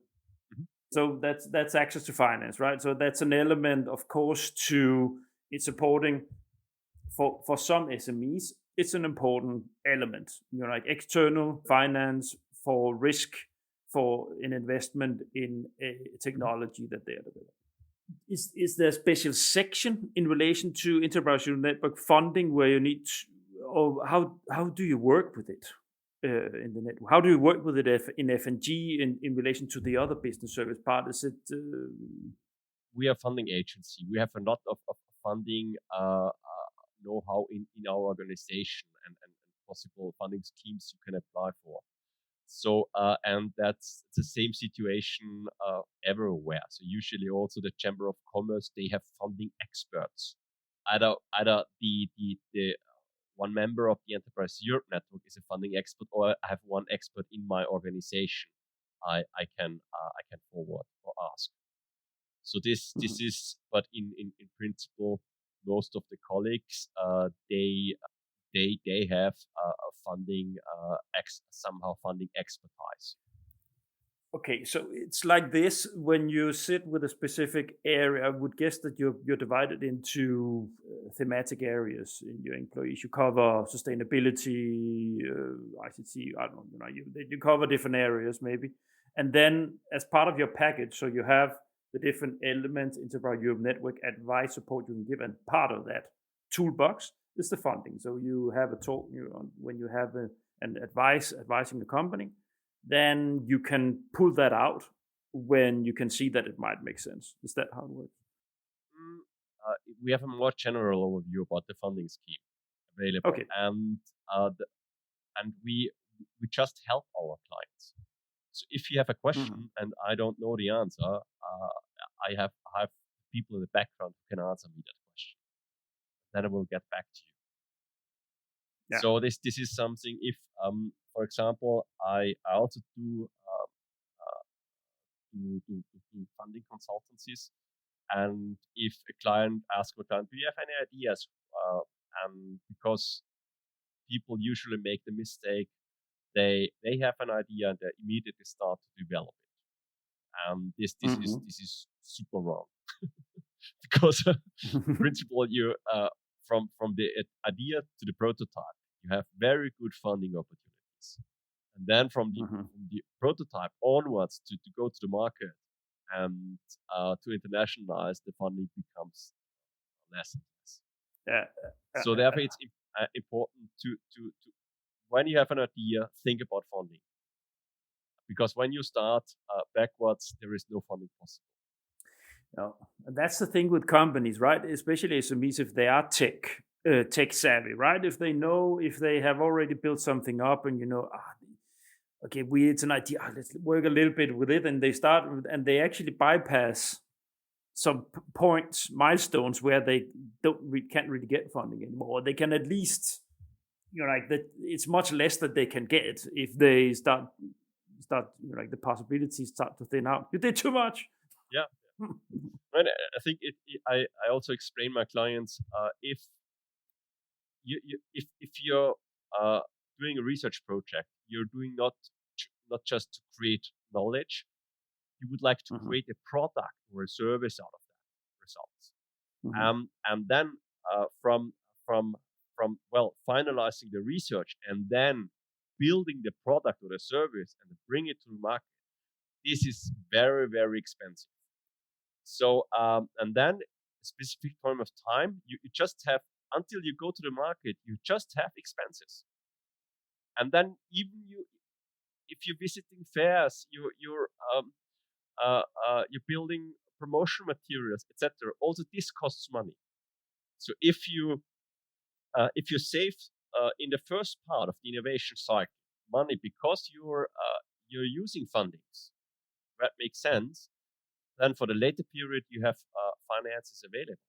Speaker 2: Mhm.
Speaker 3: So that's access to finance, right? So that's an element, of course, to it's supporting for some SMEs. It's an important element, like external finance for risk for an investment in a technology that they are developing. Is there a special section in relation to Enterprise Europe Network funding where you need to, or how do you work with it in the network? How do you work with it in F&G in relation to the other business service part? Is it
Speaker 2: we are a funding agency. We have a lot of funding know-how in our organization and possible funding schemes you can apply for. So, and that's the same situation everywhere. So usually also the Chamber of Commerce, they have funding experts. Either the one member of the Enterprise Europe Network is a funding expert, or I have one expert in my organization I can forward or ask. So this is, but in principle, most of the colleagues they have funding somehow funding expertise.
Speaker 3: Okay, so it's like this when you sit with a specific area. I would guess that you're divided into thematic areas in your employees. You cover sustainability, ICT. I don't know. You cover different areas maybe, and then as part of your package, so you have the different elements, Enterprise Europe Network, advice, support you can give, and part of that toolbox is the funding. So you have a talk when you have an advising the company. Then you can pull that out when you can see that it might make sense. Is that how it works?
Speaker 2: We have a more general overview about the funding scheme available,
Speaker 3: Okay.
Speaker 2: and we just help our clients. So if you have a question and I don't know the answer, I have people in the background who can answer me that question. Then I will get back to you. Yeah. So this is something. If for example, I also do funding consultancies, and if a client asks a client, do you have any ideas? And because people usually make the mistake, they have an idea and they immediately start to develop it. This is super wrong because in principle you from the idea to the prototype you have very good funding opportunities, and then from the prototype onwards to go to the market and to internationalize, the funding becomes less and less. So therefore it's important to when you have an idea, think about funding, because when you start backwards, there is no funding possible.
Speaker 3: No, and that's the thing with companies, right? Especially SMEs, if they are tech savvy, right? If they have already built something up, and okay, it's an idea. Let's work a little bit with it, and they start and they actually bypass some points, milestones where they can't really get funding anymore. They can at least, like that. It's much less that they can get if they start like the possibilities start to thin out. You did too much.
Speaker 2: Yeah. And I think I also explain my clients if you're doing a research project, you're doing not just to create knowledge, you would like to create a product or a service out of that results. And then from finalizing the research and then building the product or the service and bring it to the market, this is very, very expensive. So, and then a specific point of time, you just have, until you go to the market, you just have expenses. And then even if you're visiting fairs, you're building promotion materials, etc. Also, this costs money. So if you save in the first part of the innovation cycle money because you're using fundings, that makes sense. Then for the later period, you have finances available.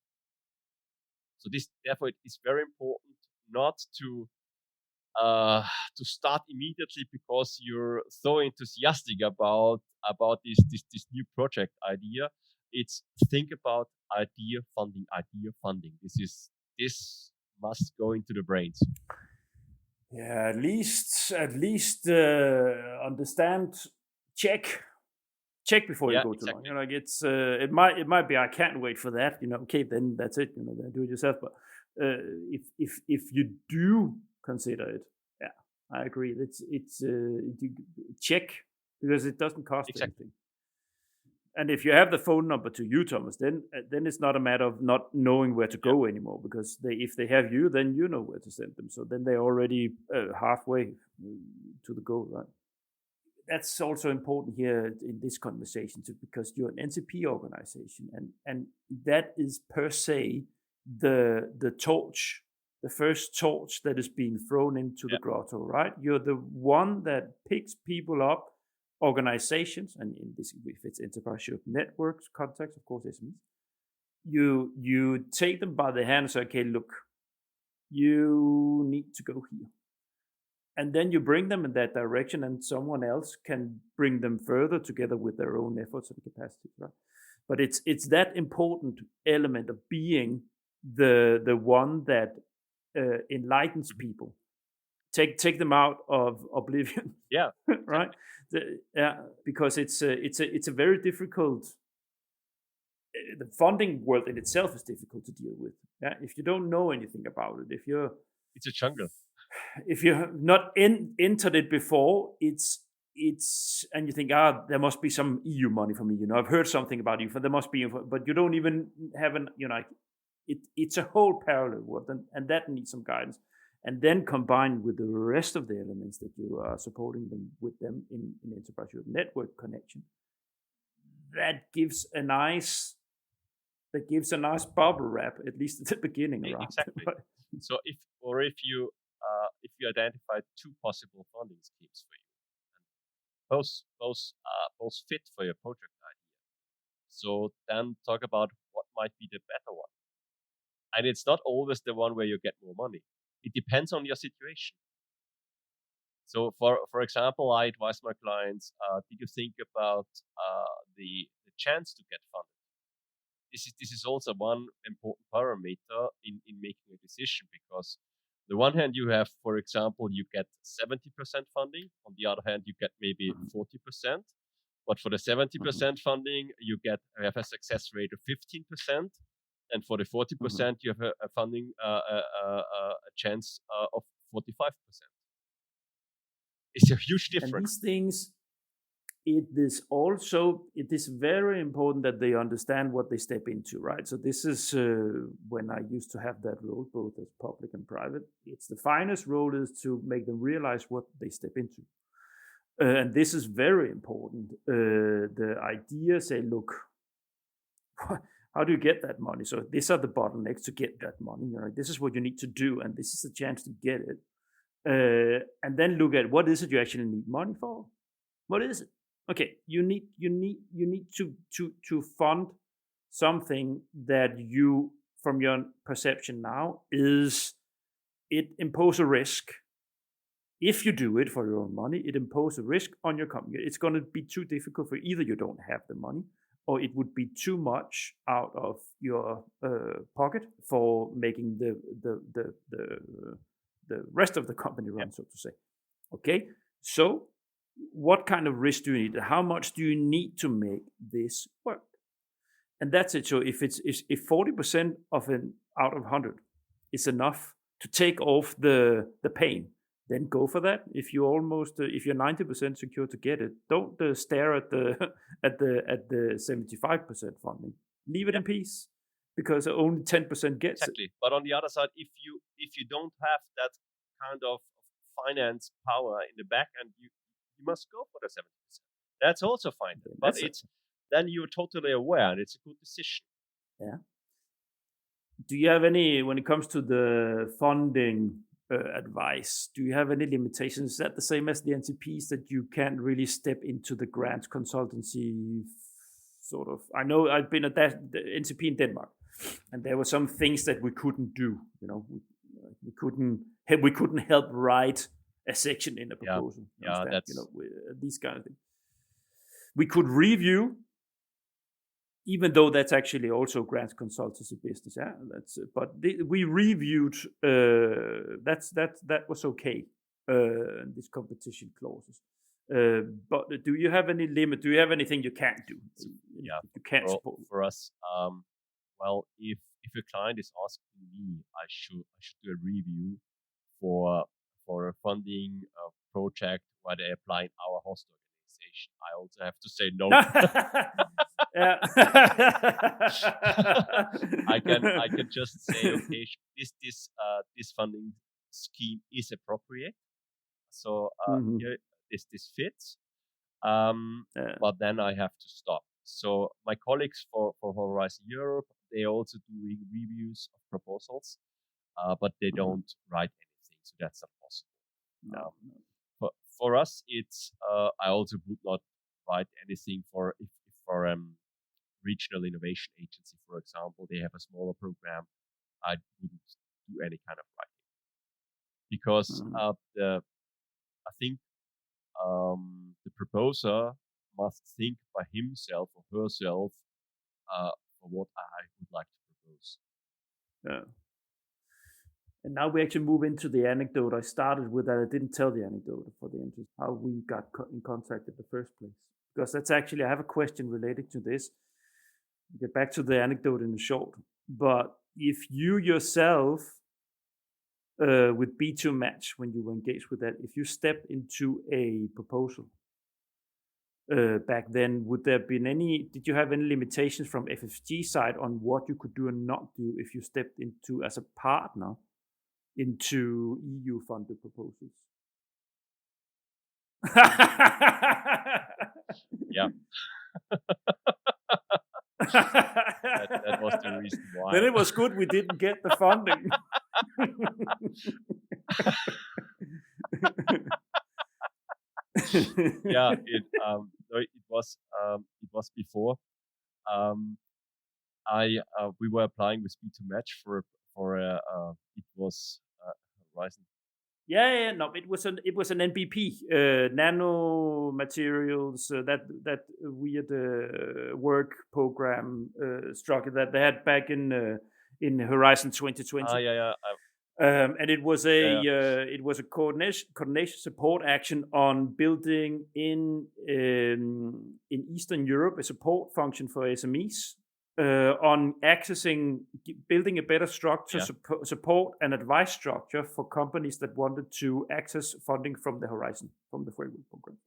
Speaker 2: So therefore, it is very important not to start immediately because you're so enthusiastic about this new project idea. It's think about idea funding. This must go into the brains?
Speaker 3: Yeah, at least understand, check before you go too long.
Speaker 2: Exactly.
Speaker 3: You know, like it might be I can't wait for that. You know, okay, then that's it. You know, then do it yourself. But if you do consider it, yeah, I agree. It's check, because it doesn't cost anything. And if you have the phone number to you, Thomas, then it's not a matter of not knowing where to go anymore, because if they have you, then you know where to send them. So then they're already halfway to the goal, right? That's also important here in this conversation too, because you're an NCP organization, and that is per se the torch, the first torch that is being thrown into the grotto, right? You're the one that picks people up, organizations, and in this, if it's enterprise networks context, of course, SMEs, you take them by the hand and say, okay, look, you need to go here. And then you bring them in that direction, and someone else can bring them further together with their own efforts and capacity, right? But it's that important element of being the one that enlightens people, take them out of oblivion.
Speaker 2: Yeah,
Speaker 3: right. Because it's a very difficult. The funding world in itself is difficult to deal with. Yeah, if you don't know anything about it,
Speaker 2: it's a jungle.
Speaker 3: If you have not entered it before, it's and you think, there must be some EU money for me. You know, I've heard something about you, there must be, but you don't even have it's a whole parallel world, and that needs some guidance. And then combined with the rest of the elements that you are supporting them with them in enterprise network connection, that gives a nice bubble wrap, at least at the beginning.
Speaker 2: Exactly. So if you identify two possible funding schemes for you, and both fit for your project idea, so then talk about what might be the better one. And it's not always the one where you get more money. It depends on your situation. So for example, I advise my clients, did you think about the chance to get funded? This is also one important parameter in making a decision, because on the one hand, you have, for example, you get 70% funding. On the other hand, you get maybe 40%. But for the 70% funding, you have a success rate of 15%. And for the 40%, you have a funding a chance of 45%. It's a huge difference.
Speaker 3: And these things, it is very important that they understand what they step into, right? So this is when I used to have that role, both as public and private. It's the finest role is to make them realize what they step into. And this is very important. The idea say, look, how do you get that money? So these are the bottlenecks to get that money. Right? This is what you need to do, and this is the chance to get it. And then look at what is it you actually need money for? What is it? Okay, you need to fund something that you, from your perception now, it imposes a risk. If you do it for your own money, it imposes a risk on your company. It's going to be too difficult for either you don't have the money, or it would be too much out of your pocket for making the rest of the company run, so to say. Okay, so what kind of risk do you need? How much do you need to make this work? And that's it. So if 40% of an out of 100 is enough to take off the pain, then go for that. If you're 90% secure to get it, don't stare at the 75% funding. Leave it in peace, because only 10% gets it.
Speaker 2: But on the other side, if you don't have that kind of finance power in the back, and you must go for the 70%. That's also fine. But then you're totally aware, and it's a good decision.
Speaker 3: Yeah. Do you have any, when it comes to the funding advice, do you have any limitations? Is that the same as the NCPs, that you can't really step into the grant consultancy sort of? I know I've been at the NCP in Denmark, and there were some things that we couldn't do. You know, we couldn't help write a section in a proposal.
Speaker 2: That's
Speaker 3: these kind of things. We could review even though that's actually also grant consultancy business, yeah. We reviewed that was okay. These competition clauses. But do you have any limit? Do you have anything you can't do?
Speaker 2: Yeah,
Speaker 3: you can't support
Speaker 2: for us. Well, if a client is asking me, I should do a review for a funding project where they apply in our host organization. I also have to say no. I can just say, okay, this funding scheme is appropriate. So here this fits. But then I have to stop. So my colleagues for Horizon Europe, they also doing reviews of proposals, but they don't write anything, so that's not possible.
Speaker 3: No.
Speaker 2: But for us, it's I also would not write anything for regional innovation agency, for example. They have a smaller program. I wouldn't do any kind of writing because I think the proposer must think by himself or herself for what I would like to propose.
Speaker 3: Yeah. And now we actually move into the anecdote. I started with that. I didn't tell the anecdote for the interest, how we got in contact in the first place. Because that's actually, I have a question related to this. We'll get back to the anecdote in a short. But if you yourself, with B2 Match, when you were engaged with that, if you stepped into a proposal back then, would there been did you have any limitations from FFG side on what you could do and not do if you stepped into as a partner into EU funded proposals?
Speaker 2: Yeah. that was the reason why.
Speaker 3: Then it was good we didn't get the funding.
Speaker 2: Yeah, it was before. We were applying with B2 Match for it was Horizon.
Speaker 3: Yeah, no, it was an NBP, nano materials, that weird work program structure that they had back in Horizon 2020.
Speaker 2: Yeah.
Speaker 3: And it was a coordination support action on building in Eastern Europe a support function for SMEs. On accessing, building a better structure, support and advice structure for companies that wanted to access funding from the Horizon, from the framework program.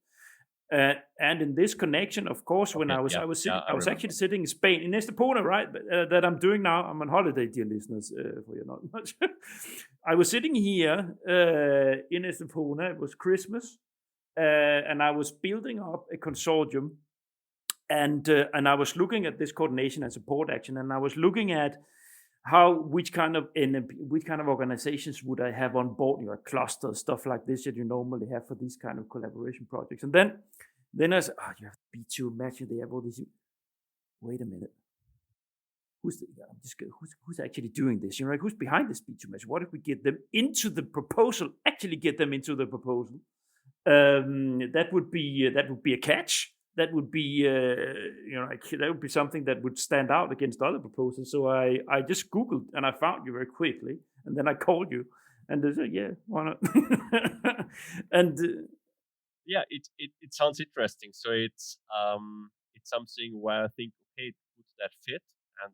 Speaker 3: And in this connection, of course, when I was actually sitting in Spain, in Estepona, right, that I'm doing now. I'm on holiday, dear listeners, for your knowledge. I was sitting here in Estepona. It was Christmas, and I was building up a consortium. And I was looking at this coordination and support action, and I was looking at which kind of organizations would I have on board, clusters, stuff like this that you normally have for these kind of collaboration projects. And then I said, you have B2 Match, they have all these. Wait a minute, who's actually doing this? Who's behind this B2 Match? What if we get them into the proposal? Actually, get them into the proposal. That would be a catch. That would be, that would be something that would stand out against other proposals. So I just Googled and I found you very quickly, and then I called you, and they said, "Yeah, why not?" And
Speaker 2: yeah, it sounds interesting. So it's something where I think, okay, would that fit? And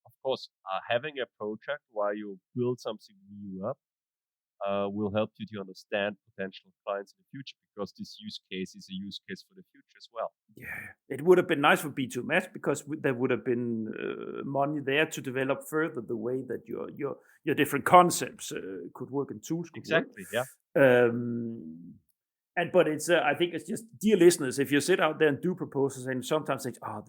Speaker 2: of course, having a project where you build something new up will help you to understand potential clients in the future, because this use case is a use case for the future as well.
Speaker 3: Yeah, it would have been nice for B2 Match because there would have been money there to develop further the way that your different concepts could work and tools could
Speaker 2: exactly
Speaker 3: work.
Speaker 2: Yeah.
Speaker 3: But it's I think it's just, dear listeners, if you sit out there and do proposals and sometimes think, no,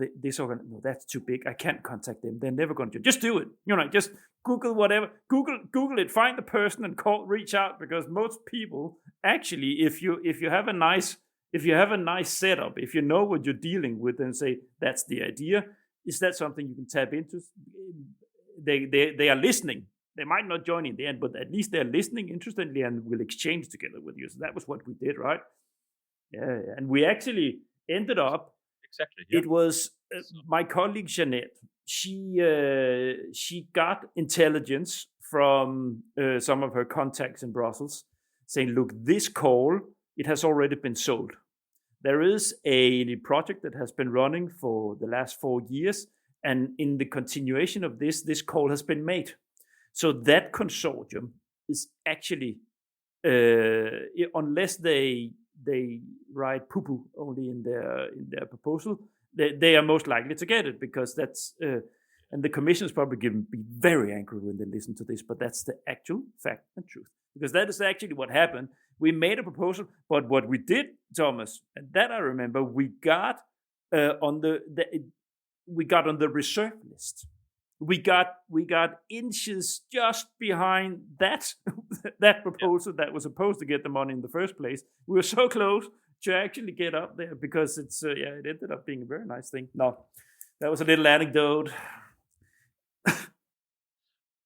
Speaker 3: that's too big, I can't contact them, they're never going to just do it. Just Google whatever, Google it, find the person and reach out, because most people actually, if you have a nice setup, if you know what you're dealing with and say that's the idea, is that something you can tap into? They are listening. They might not join in the end, but at least they're listening interestedly and will exchange together with you. So that was what we did, right? Yeah. And we actually ended up
Speaker 2: exactly. Yeah.
Speaker 3: It was
Speaker 2: So,
Speaker 3: my colleague Jeanette. She got intelligence from some of her contacts in Brussels, saying, "Look, this call, it has already been sold. There is a project that has been running for the last 4 years, and in the continuation of this call has been made. So that consortium is actually, unless they write poo-poo only in their proposal, they are most likely to get it, because that's and the commission is probably going to be very angry when they listen to this, but that's the actual fact and truth, because that is actually what happened. We made a proposal, but what we did, Thomas, and that I remember, we got on the reserve list. We got inches just behind that proposal that was supposed to get the money in the first place. We were so close to actually get up there, because it ended up being a very nice thing. No, that was a little anecdote.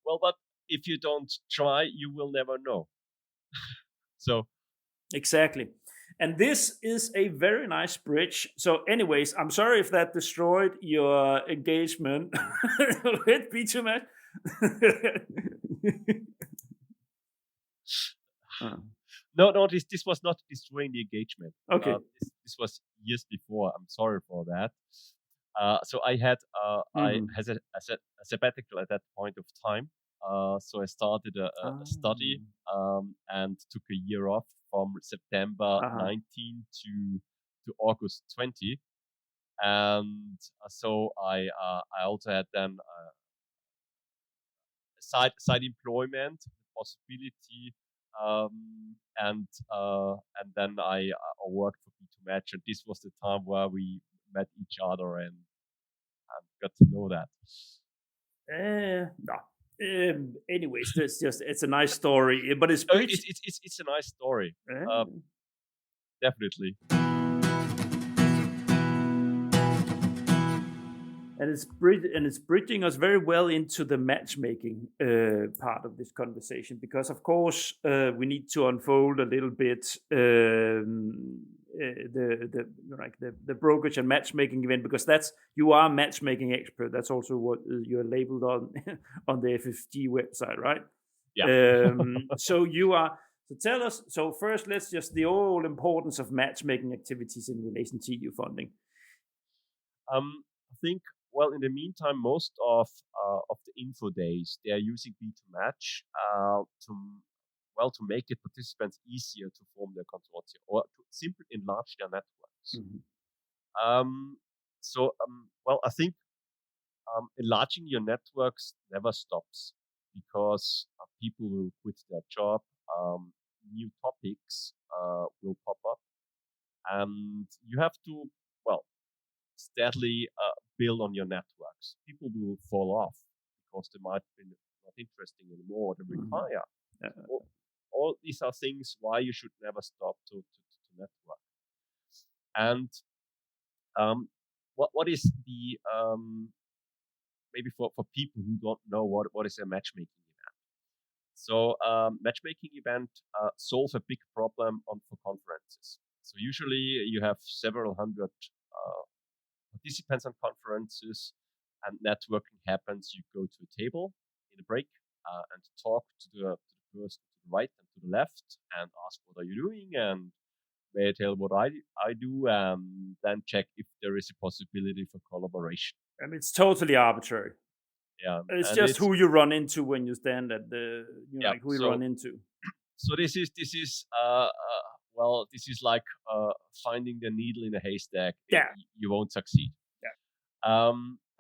Speaker 2: well, but if you don't try, you will never know. So
Speaker 3: Exactly. And this is a very nice bridge. So, anyways, I'm sorry if that destroyed your engagement with B2Match.
Speaker 2: no, this was not destroying the engagement.
Speaker 3: Okay.
Speaker 2: This was years before. I'm sorry for that. So I had a sabbatical at that point of time. So I started a study and took a year off from September 19 to August 20. And so I also had then side employment possibility, and then I worked for B2Match, and this was the time where we met each other and got to know that.
Speaker 3: No. Anyways, it's a nice story, but it's
Speaker 2: a nice story. Definitely.
Speaker 3: And it's bridging us very well into the matchmaking part of this conversation, because of course we need to unfold a little bit the brokerage and matchmaking event, because you are a matchmaking expert. That's also what you're labeled on the FFG website, right?
Speaker 2: Yeah.
Speaker 3: So you are. So tell us. So first, let's just the all importance of matchmaking activities in relation to EU funding.
Speaker 2: I think. Well, in the meantime, most of the info days, they are using B2Match to make the participants easier to form their consortia or to simply enlarge their networks. Well, I think enlarging your networks never stops, because people will quit their job, new topics will pop up, and you have to, steadily build on your networks. People will fall off because they might be not interesting anymore, they retire. All these are things why you should never stop to network. And what is the maybe for people who don't know what is a matchmaking event. So matchmaking event solves a big problem for conferences. So usually you have several hundred participants on conferences, and networking happens. You go to a table in a break and talk to the person to the right and to the left, and ask, what are you doing, and may I tell what I do, and then check if there is a possibility for collaboration.
Speaker 3: And it's totally arbitrary.
Speaker 2: Yeah,
Speaker 3: it's just who you run into when you stand at the who you run into.
Speaker 2: So this is this is like finding the needle in a haystack.
Speaker 3: Yeah.
Speaker 2: You won't succeed.
Speaker 3: Yeah.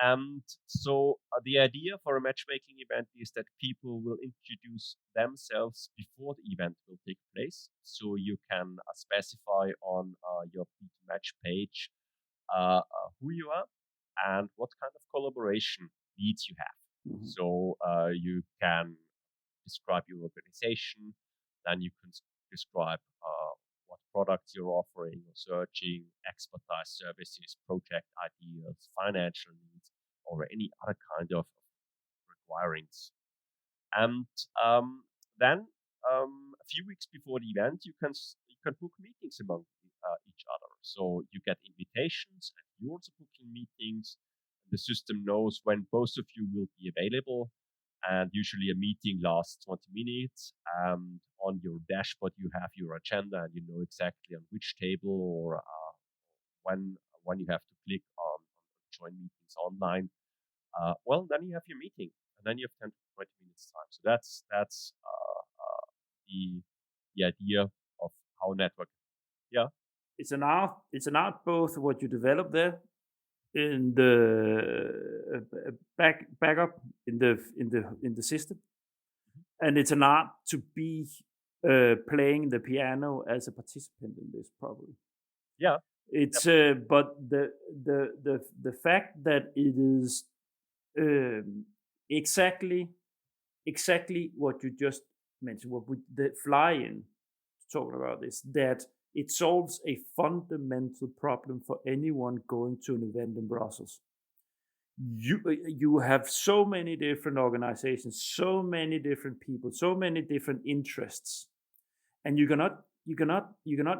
Speaker 2: And so the idea for a matchmaking event is that people will introduce themselves before the event will take place. So you can specify on your B2Match page who you are and what kind of collaboration needs you have. So you can describe your organization, then you can describe what products you're offering or searching, expertise services, project ideas, financial needs, or any other kind of requirements. And then a few weeks before the event, you can book meetings among each other. So you get invitations, and you're also booking meetings. The system knows when both of you will be available, and usually a meeting lasts 20 minutes. And on your dashboard, you have your agenda, and you know exactly on which table or when you have to click on join meetings online. Well, then you have your meeting, and then you have 10 to 20 minutes time. So that's the idea of how network. Yeah.
Speaker 3: It's an art. It's an art both what you develop there in the backup in the system, and it's an art to be playing the piano as a participant in this, probably.
Speaker 2: Yeah.
Speaker 3: It's but the fact that it is exactly what you just mentioned, what we the fly in talking about this, that it solves a fundamental problem for anyone going to an event in Brussels. You have so many different organizations, so many different people, so many different interests, and you cannot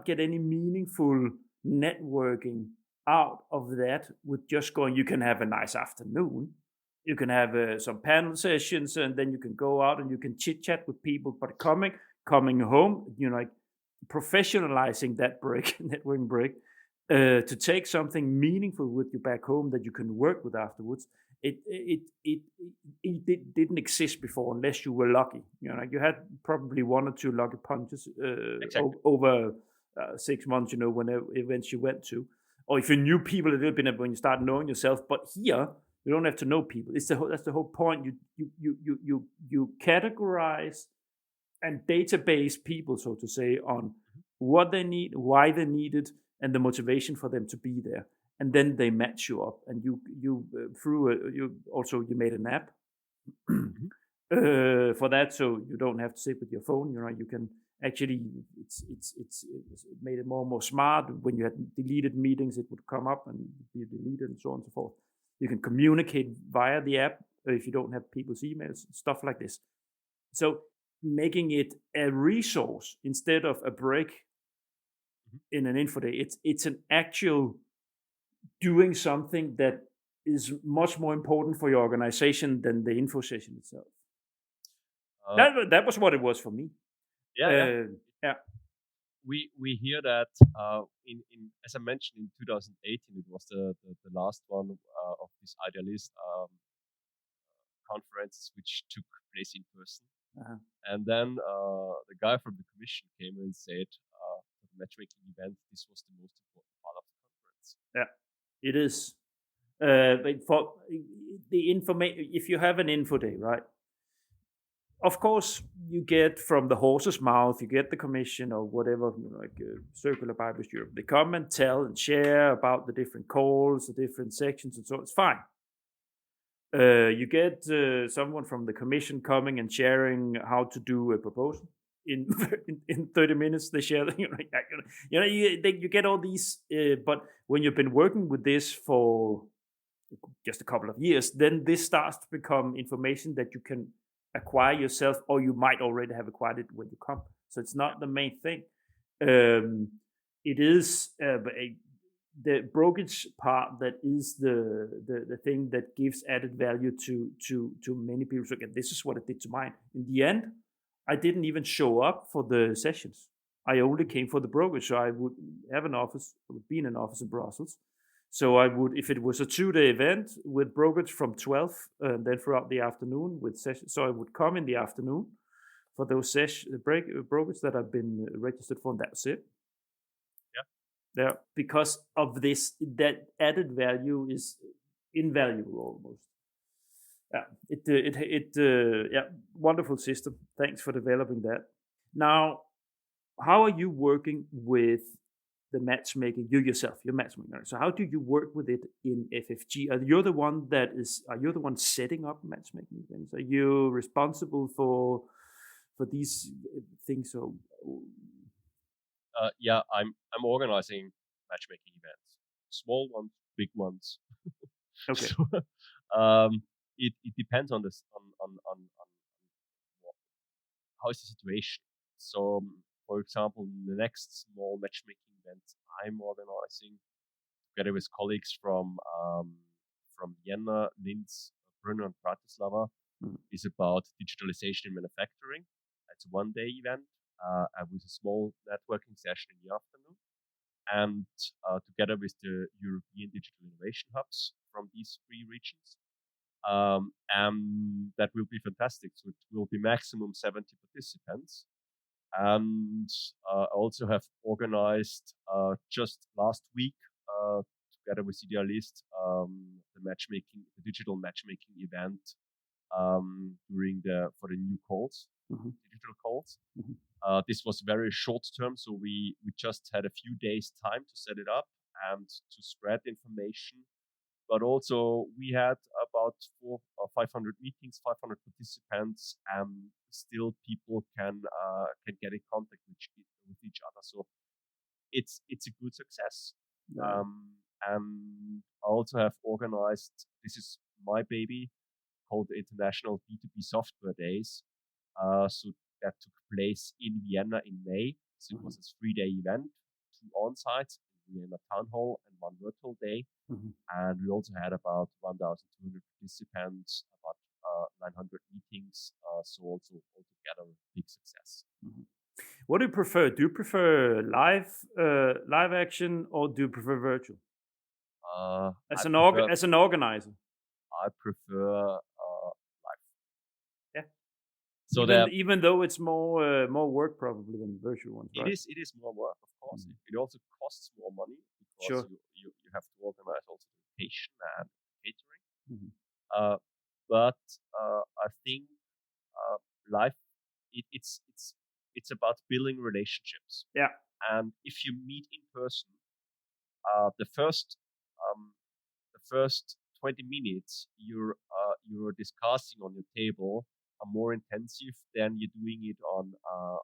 Speaker 3: get any meaningful networking out of that with just going. You can have a nice afternoon, you can have some panel sessions, and then you can go out and you can chit chat with people. But coming home, like professionalizing that break, networking break, to take something meaningful with you back home that you can work with afterwards. It didn't exist before unless you were lucky. Like you had probably one or two lucky punches
Speaker 2: Exactly.
Speaker 3: over 6 months. Whenever events you went to, or if you knew people a little bit when you start knowing yourself. But here you don't have to know people. That's the whole point. You categorize and database people, so to say, on what they need, why they need it, and the motivation for them to be there. And then they match you up, and you made an app for that, so you don't have to sit with your phone. You can actually it's made it more and more smart. When you had deleted meetings, it would come up and be deleted, and so on and so forth. You can communicate via the app if you don't have people's emails, stuff like this. So making it a resource instead of a break in an info day. It's an actual doing something that is much more important for your organization than the info session itself. That was what it was for me.
Speaker 2: Yeah.
Speaker 3: Yeah.
Speaker 2: We hear that in as I mentioned in 2018, it was the last one of this idealist conferences which took place in person. And then the guy from the commission came and said, for the matchmaking event, this was the most important part of the conference.
Speaker 3: Yeah, it is. But for the information, if you have an info day, right? Of course, you get from the horse's mouth, you get the commission or whatever, like Circular Bibles Europe. They come and tell and share about the different calls, the different sections, and so it's fine. You get someone from the commission coming and sharing how to do a proposal in 30 minutes. They share, you get all these. But when you've been working with this for just a couple of years, then this starts to become information that you can acquire yourself, or you might already have acquired it when you come. So it's not the main thing. It is the brokerage part that is the thing that gives added value to many people. So again, this is what it did to mine. In the end, I didn't even show up for the sessions. I only came for the brokerage. So I would have an office, I would be in an office in Brussels. So I would, if it was a 2-day event with brokerage from 12 and then throughout the afternoon with sessions. So I would come in the afternoon for those brokerage that I've been registered for, and that's it. Yeah, because of this, that added value is invaluable almost. Yeah, wonderful system. Thanks for developing that. Now, how are you working with the matchmaking? You yourself, you're matchmaker. So how do you work with it in FFG? Are you the one setting up matchmaking events? Are you responsible for these things? So
Speaker 2: yeah, I'm organizing matchmaking events, small ones, big ones.
Speaker 3: Okay.
Speaker 2: So, it depends on this on how is the situation. So, for example, the next small matchmaking event I'm organizing, together with colleagues from Vienna, Linz, Brno, and Bratislava, is about digitalization in manufacturing. It's a one-day event with a small networking session in the afternoon, and together with the European digital innovation hubs from these three regions. And that will be fantastic. So it will be maximum 70 participants. And I also have organized just last week, together with Idealist, the digital matchmaking event for the new calls, digital calls. This was very short term, so we just had a few days time to set it up and to spread information. But also we had about 400 or 500 meetings, 500 participants, and still people can get in contact with each other. So it's a good success.
Speaker 3: Yeah.
Speaker 2: And I also have organized, this is my baby, called the International B2B Software Days. So that took place in Vienna in May. So it was a 3-day event, 2 on-sites, Vienna Town Hall and 1 virtual day. And we also had about 1,200 participants, about 900 meetings. So also altogether a big success.
Speaker 3: What do you prefer? Do you prefer live action, or do you prefer virtual? As an organizer,
Speaker 2: I prefer live.
Speaker 3: Yeah.
Speaker 2: So
Speaker 3: even though it's more work probably than virtual ones, right?
Speaker 2: It is more work, of course. It also costs more money because you have to organize also the location and catering. But I think live it's about building relationships.
Speaker 3: Yeah.
Speaker 2: And if you meet in person, the first 20 minutes you're discussing on your table are more intensive than you're doing it on a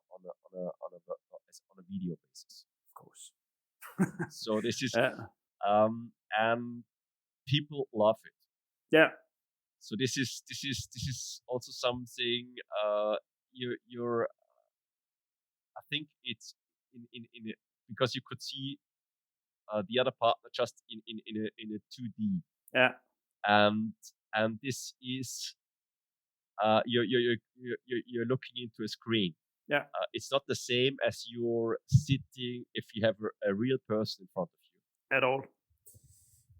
Speaker 2: video basis.
Speaker 3: Of course.
Speaker 2: So this is and people love it.
Speaker 3: Yeah.
Speaker 2: So this is also something you're I think it's in because you could see the other partner just in a 2D.
Speaker 3: Yeah.
Speaker 2: And this is you're looking into a screen.
Speaker 3: Yeah.
Speaker 2: It's not the same as you're sitting if you have a real person in front of you.
Speaker 3: At all.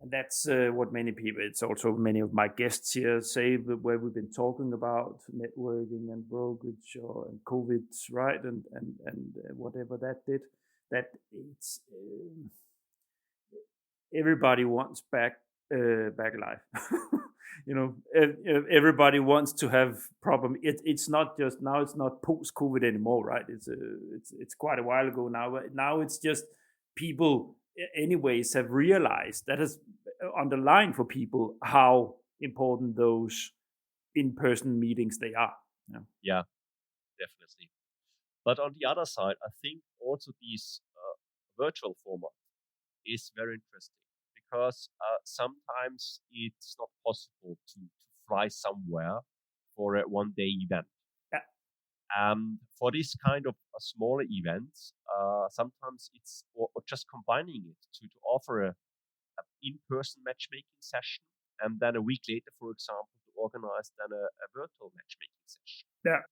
Speaker 3: And that's what many people, it's also many of my guests here say, where we've been talking about networking and brokerage and COVID, right? And whatever that did, that it's everybody wants back life. Everybody wants to have problem. It's not just now. It's not post-COVID anymore, right? It's quite a while ago now. But now it's just people, anyways, have realized that has underlined for people how important those in-person meetings they are.
Speaker 2: Yeah, definitely. But on the other side, I think also this virtual format is very interesting. Because sometimes it's not possible to fly somewhere for a one-day event.
Speaker 3: Yeah.
Speaker 2: For this kind of smaller events, sometimes it's or just combining it to offer a in-person matchmaking session, and then a week later, for example, to organize then a virtual matchmaking session.
Speaker 3: Yeah.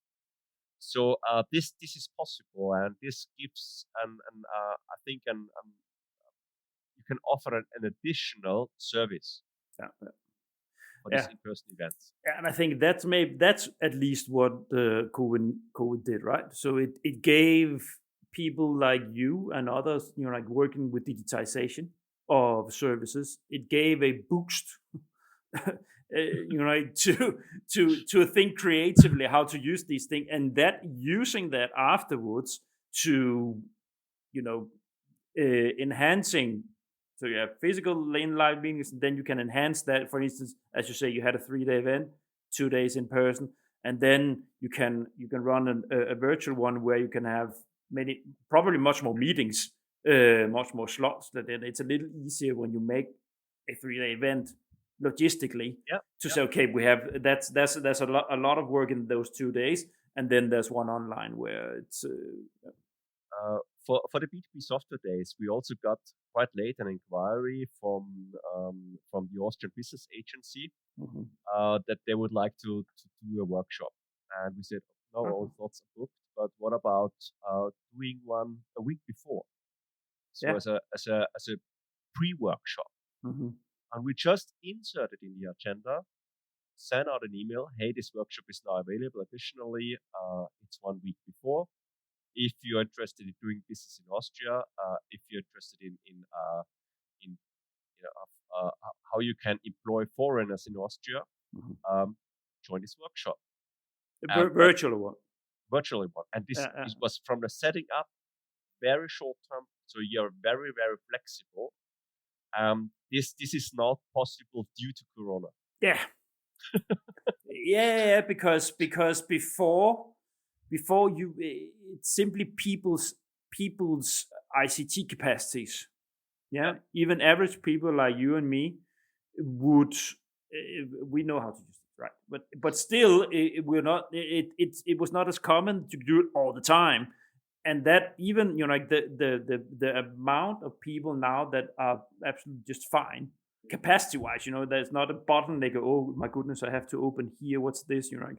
Speaker 2: So this is possible, and this gives I think you can offer an additional service for these in-person events.
Speaker 3: Yeah, and I think that's at least what COVID did, right? So it gave people like you and others, like working with digitization of services, it gave a boost, to think creatively how to use these things, and that using that afterwards to, enhancing. So you have physical lane live meetings, and then you can enhance that. For instance, as you say, you had a 3-day event, 2 days in person, and then you can run a virtual one where you can have probably much more meetings, much more slots. That then it's a little easier when you make a 3-day event logistically to say, okay, we have that's a lot of work in those 2 days, and then there's one online where it's.
Speaker 2: For the B2B software days, we also got quite late an inquiry from the Austrian Business Agency that they would like to do a workshop, and we said, no, all slots are booked. But what about doing one a week before? So as a pre-workshop, and we just inserted in the agenda, sent out an email. Hey, this workshop is now available. Additionally, it's 1 week before. If you're interested in doing business in Austria, if you're interested in how you can employ foreigners in Austria, join this workshop.
Speaker 3: Virtual one.
Speaker 2: Virtually one. And this was from the setting up, very short term. So you're very, very flexible. This is not possible due to Corona.
Speaker 3: Yeah. Yeah, because before you, it's simply people's ICT capacities. Yeah, even average people like you and me would, we know how to use it, right? But still, it was not as common to do it all the time, and that even like the amount of people now that are absolutely just fine capacity wise, there's not a button they go, oh my goodness, I have to open here, what's this, like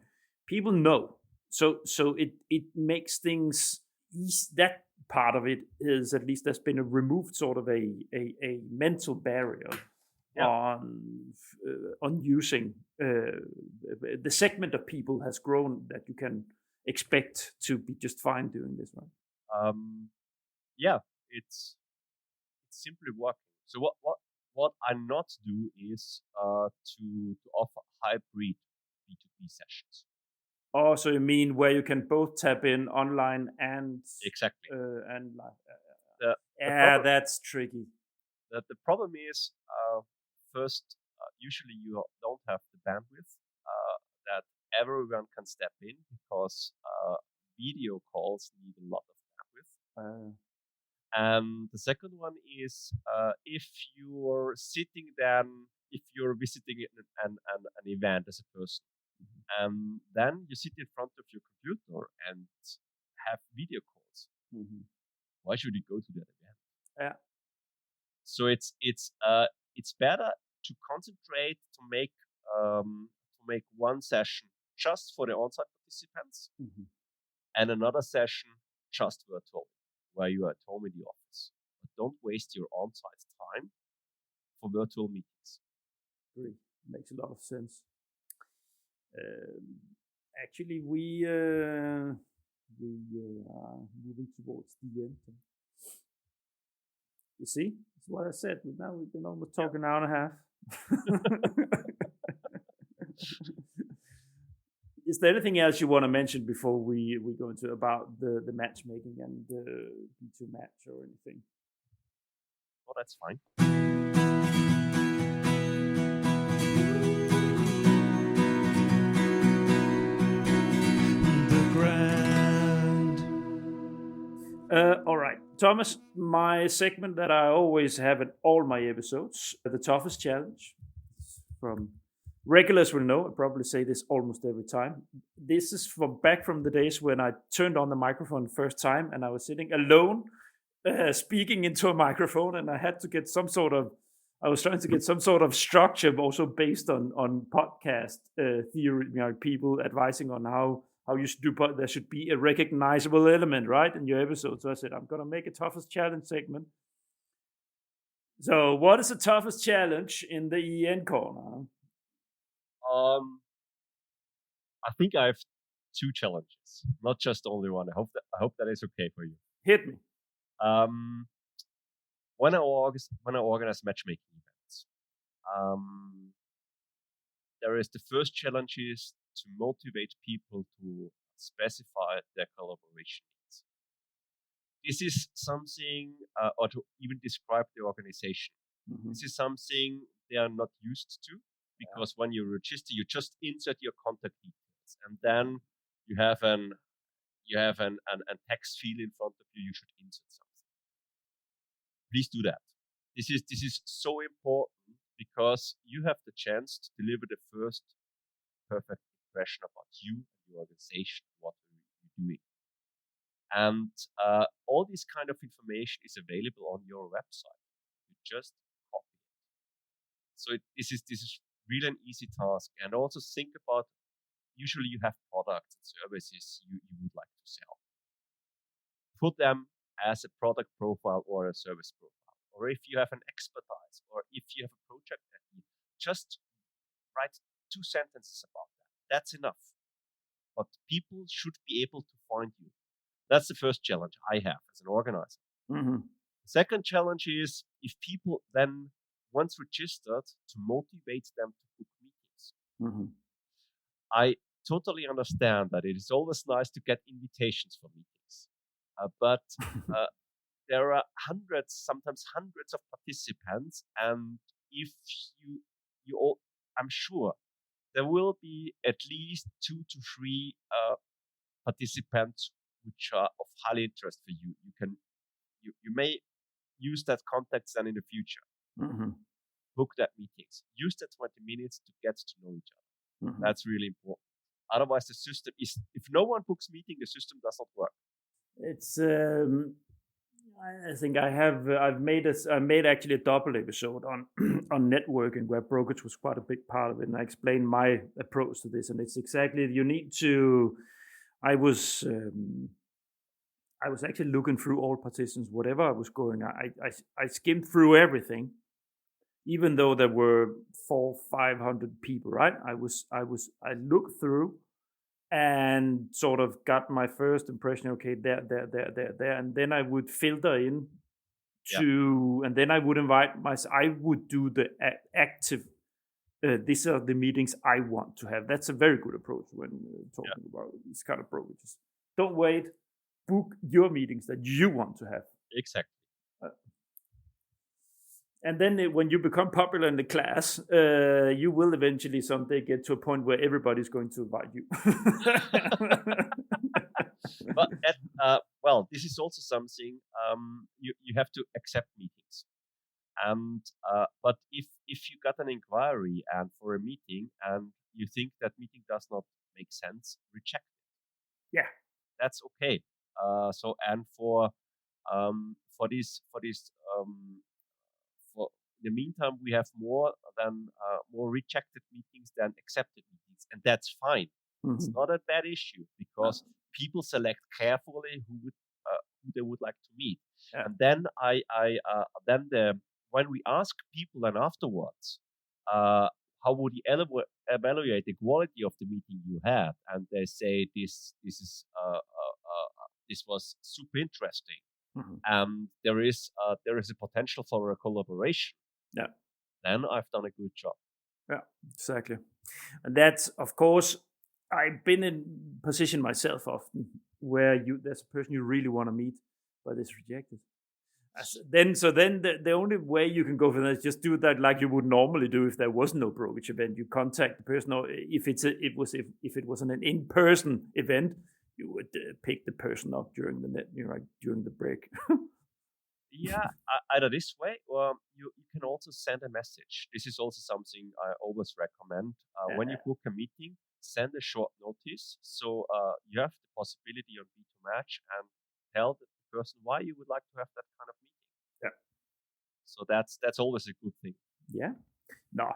Speaker 3: people know, so it makes things easy. That part of it is, at least there's been a removed sort of a mental barrier on using the segment of people has grown that you can expect to be just fine doing this, right?
Speaker 2: It's simply working. So what I not do is to offer hybrid B2B sessions.
Speaker 3: Oh, so you mean where you can both tap in online and
Speaker 2: exactly
Speaker 3: and live? That's tricky.
Speaker 2: The problem is, first, usually you don't have the bandwidth that everyone can step in, because video calls need a lot of bandwidth. And the second one is, if you're sitting then, if you're visiting an event as a person, then you sit in front of your computer and have video calls. Why should you go to that event?
Speaker 3: Yeah.
Speaker 2: So it's better to concentrate to make one session just for the on-site participants, and another session just virtual, where you are at home in the office. But don't waste your on-site time for virtual meetings.
Speaker 3: Great. Makes a lot of sense. Actually, we are moving towards the end. You see, that's what I said. Now we've been almost talking an hour and a half. Is there anything else you want to mention before we go into about the matchmaking and the B2 match or anything?
Speaker 2: Oh, that's fine.
Speaker 3: All right, Thomas, my segment that I always have in all my episodes, the toughest challenge. From regulars will know, I probably say this almost every time. This is back from the days when I turned on the microphone the first time and I was sitting alone, speaking into a microphone, and I had to get I was trying to get some sort of structure, also based on podcast theory, people advising on how you should do, but there should be a recognizable element, right, in your episode. So I said, I'm going to make a toughest challenge segment. So what is the toughest challenge in the EN corner?
Speaker 2: I think I have two challenges, not just only one. I hope that is okay for you.
Speaker 3: Hit me.
Speaker 2: When I organize matchmaking events, there is the first challenge is to motivate people to specify their collaboration needs. This is something, or to even describe the organization. This is something they are not used to, because when you register, you just insert your contact details, and then you have an text field in front of you. You should insert something. Please do that. This is so important, because you have the chance to deliver the first perfect impression about you and your organization, what you're doing. And all this kind of information is available on your website. just copy it. So this is really an easy task. And also think about, usually you have products and services you would like to sell. Put them as a product profile or a service profile. Or if you have an expertise, or if you have a project idea, just write 2 sentences about that. That's enough. But people should be able to find you. That's the first challenge I have as an organizer.
Speaker 3: Mm-hmm.
Speaker 2: The second challenge is, if people then, once registered, to motivate them to book meetings.
Speaker 3: Mm-hmm.
Speaker 2: I totally understand that it is always nice to get invitations for meetings. But there are sometimes hundreds of participants, and if you all, I'm sure there will be at least 2 to 3 participants which are of high interest for you. You may use that contact then in the future.
Speaker 3: Mm-hmm.
Speaker 2: Book that meetings. Use that 20 minutes to get to know each other.
Speaker 3: Mm-hmm.
Speaker 2: That's really important. Otherwise, the system is, if no one books meeting, the system does not work.
Speaker 3: It's I think I've made actually a double episode on on networking, where brokerage was quite a big part of it, and I explained my approach to this. And it's exactly, you need to. I was actually looking through all participants, whatever I was going. I skimmed through everything, even though there were 400-500 people. Right? I looked through and sort of got my first impression. Okay, there, and then I would filter in to, and then I would invite I would do the active. These are the meetings I want to have. That's a very good approach when talking about these kind of brokerages. Don't wait. Book your meetings that you want to have.
Speaker 2: Exactly.
Speaker 3: And then when you become popular in the class, you will eventually someday get to a point where everybody's going to invite you.
Speaker 2: Well, this is also something you have to accept meetings. And but if you got an inquiry and for a meeting and you think that meeting does not make sense, reject it.
Speaker 3: Yeah,
Speaker 2: that's okay. So and for in the meantime, we have more rejected meetings than accepted meetings, and that's fine. Mm-hmm. It's not a bad issue, because people select carefully who they would like to meet. Yeah. And then when we ask people then afterwards, how would you evaluate the quality of the meeting you had? And they say this was super interesting. Mm-hmm. There is a potential for a collaboration.
Speaker 3: Yeah.
Speaker 2: Then I've done a good job.
Speaker 3: Yeah, exactly. And that's, of course, I've been in position myself often where there's a person you really want to meet, but it's rejected. Then the only way you can go for that is just do that like you would normally do if there was no brokerage event. You contact the person, or if it was an in-person event, you would pick the person up during the break.
Speaker 2: Yeah, either this way, or you can also send a message. This is also something I always recommend. When you book a meeting, send a short notice, so you have the possibility on B2Match and tell the person why you would like to have that kind of meeting.
Speaker 3: Yeah.
Speaker 2: So that's always a good thing.
Speaker 3: Yeah. No,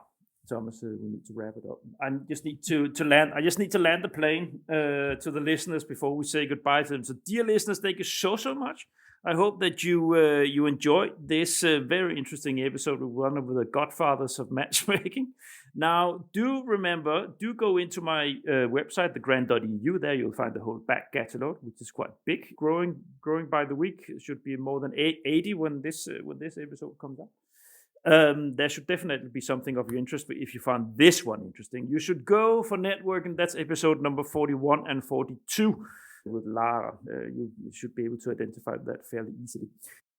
Speaker 3: Thomas, we need to wrap it up. I just need to land. I just need to land the plane to the listeners before we say goodbye to them. So, dear listeners, thank you so much. I hope that you enjoyed this very interesting episode with one of the godfathers of matchmaking. Now, do go into my website, thegrand.eu. There you'll find the whole back catalog, which is quite big, growing by the week. It should be more than 80 when this episode comes out. There should definitely be something of your interest. But if you found this one interesting, you should go for networking. That's episode number 41 and 42 with Lara. You should be able to identify that fairly easily.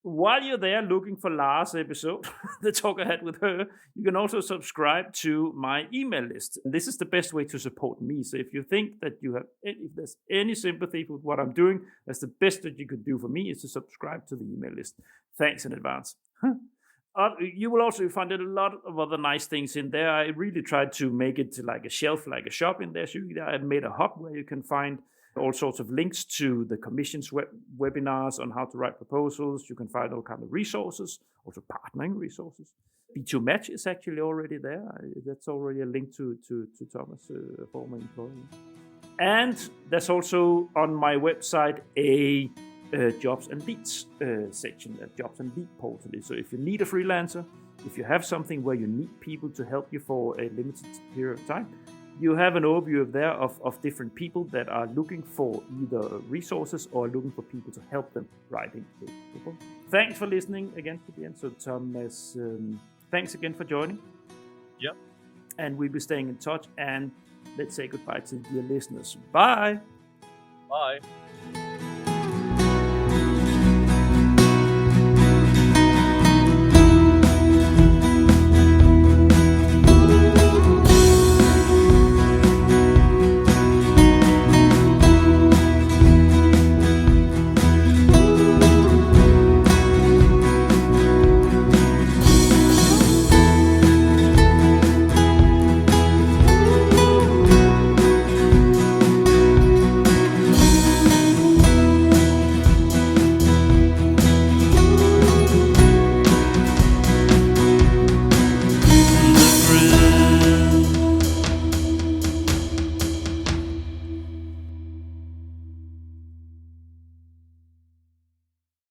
Speaker 3: While you're there looking for Lara's episode, the talk I had with her, you can also subscribe to my email list. And this is the best way to support me. So if you think that if there's any sympathy with what I'm doing, that's the best that you could do for me, is to subscribe to the email list. Thanks in advance. You will also find a lot of other nice things in there. I really tried to make it like a shelf, like a shop in there. So I made a hub where you can find all sorts of links to the Commission's webinars on how to write proposals. You can find all kind of resources, also partnering resources. B2 Match is actually already there. That's already a link to Thomas, a former employee. And there's also on my website a jobs and leads section, a jobs and lead portal. So if you need a freelancer, if you have something where you need people to help you for a limited period of time, you have an overview there of different people that are looking for either resources or looking for people to help them writing a proposal. Thanks for listening again to the end. So Thomas, thanks again for joining.
Speaker 2: Yeah.
Speaker 3: And we'll be staying in touch, and let's say goodbye to the dear listeners. Bye.
Speaker 2: Bye.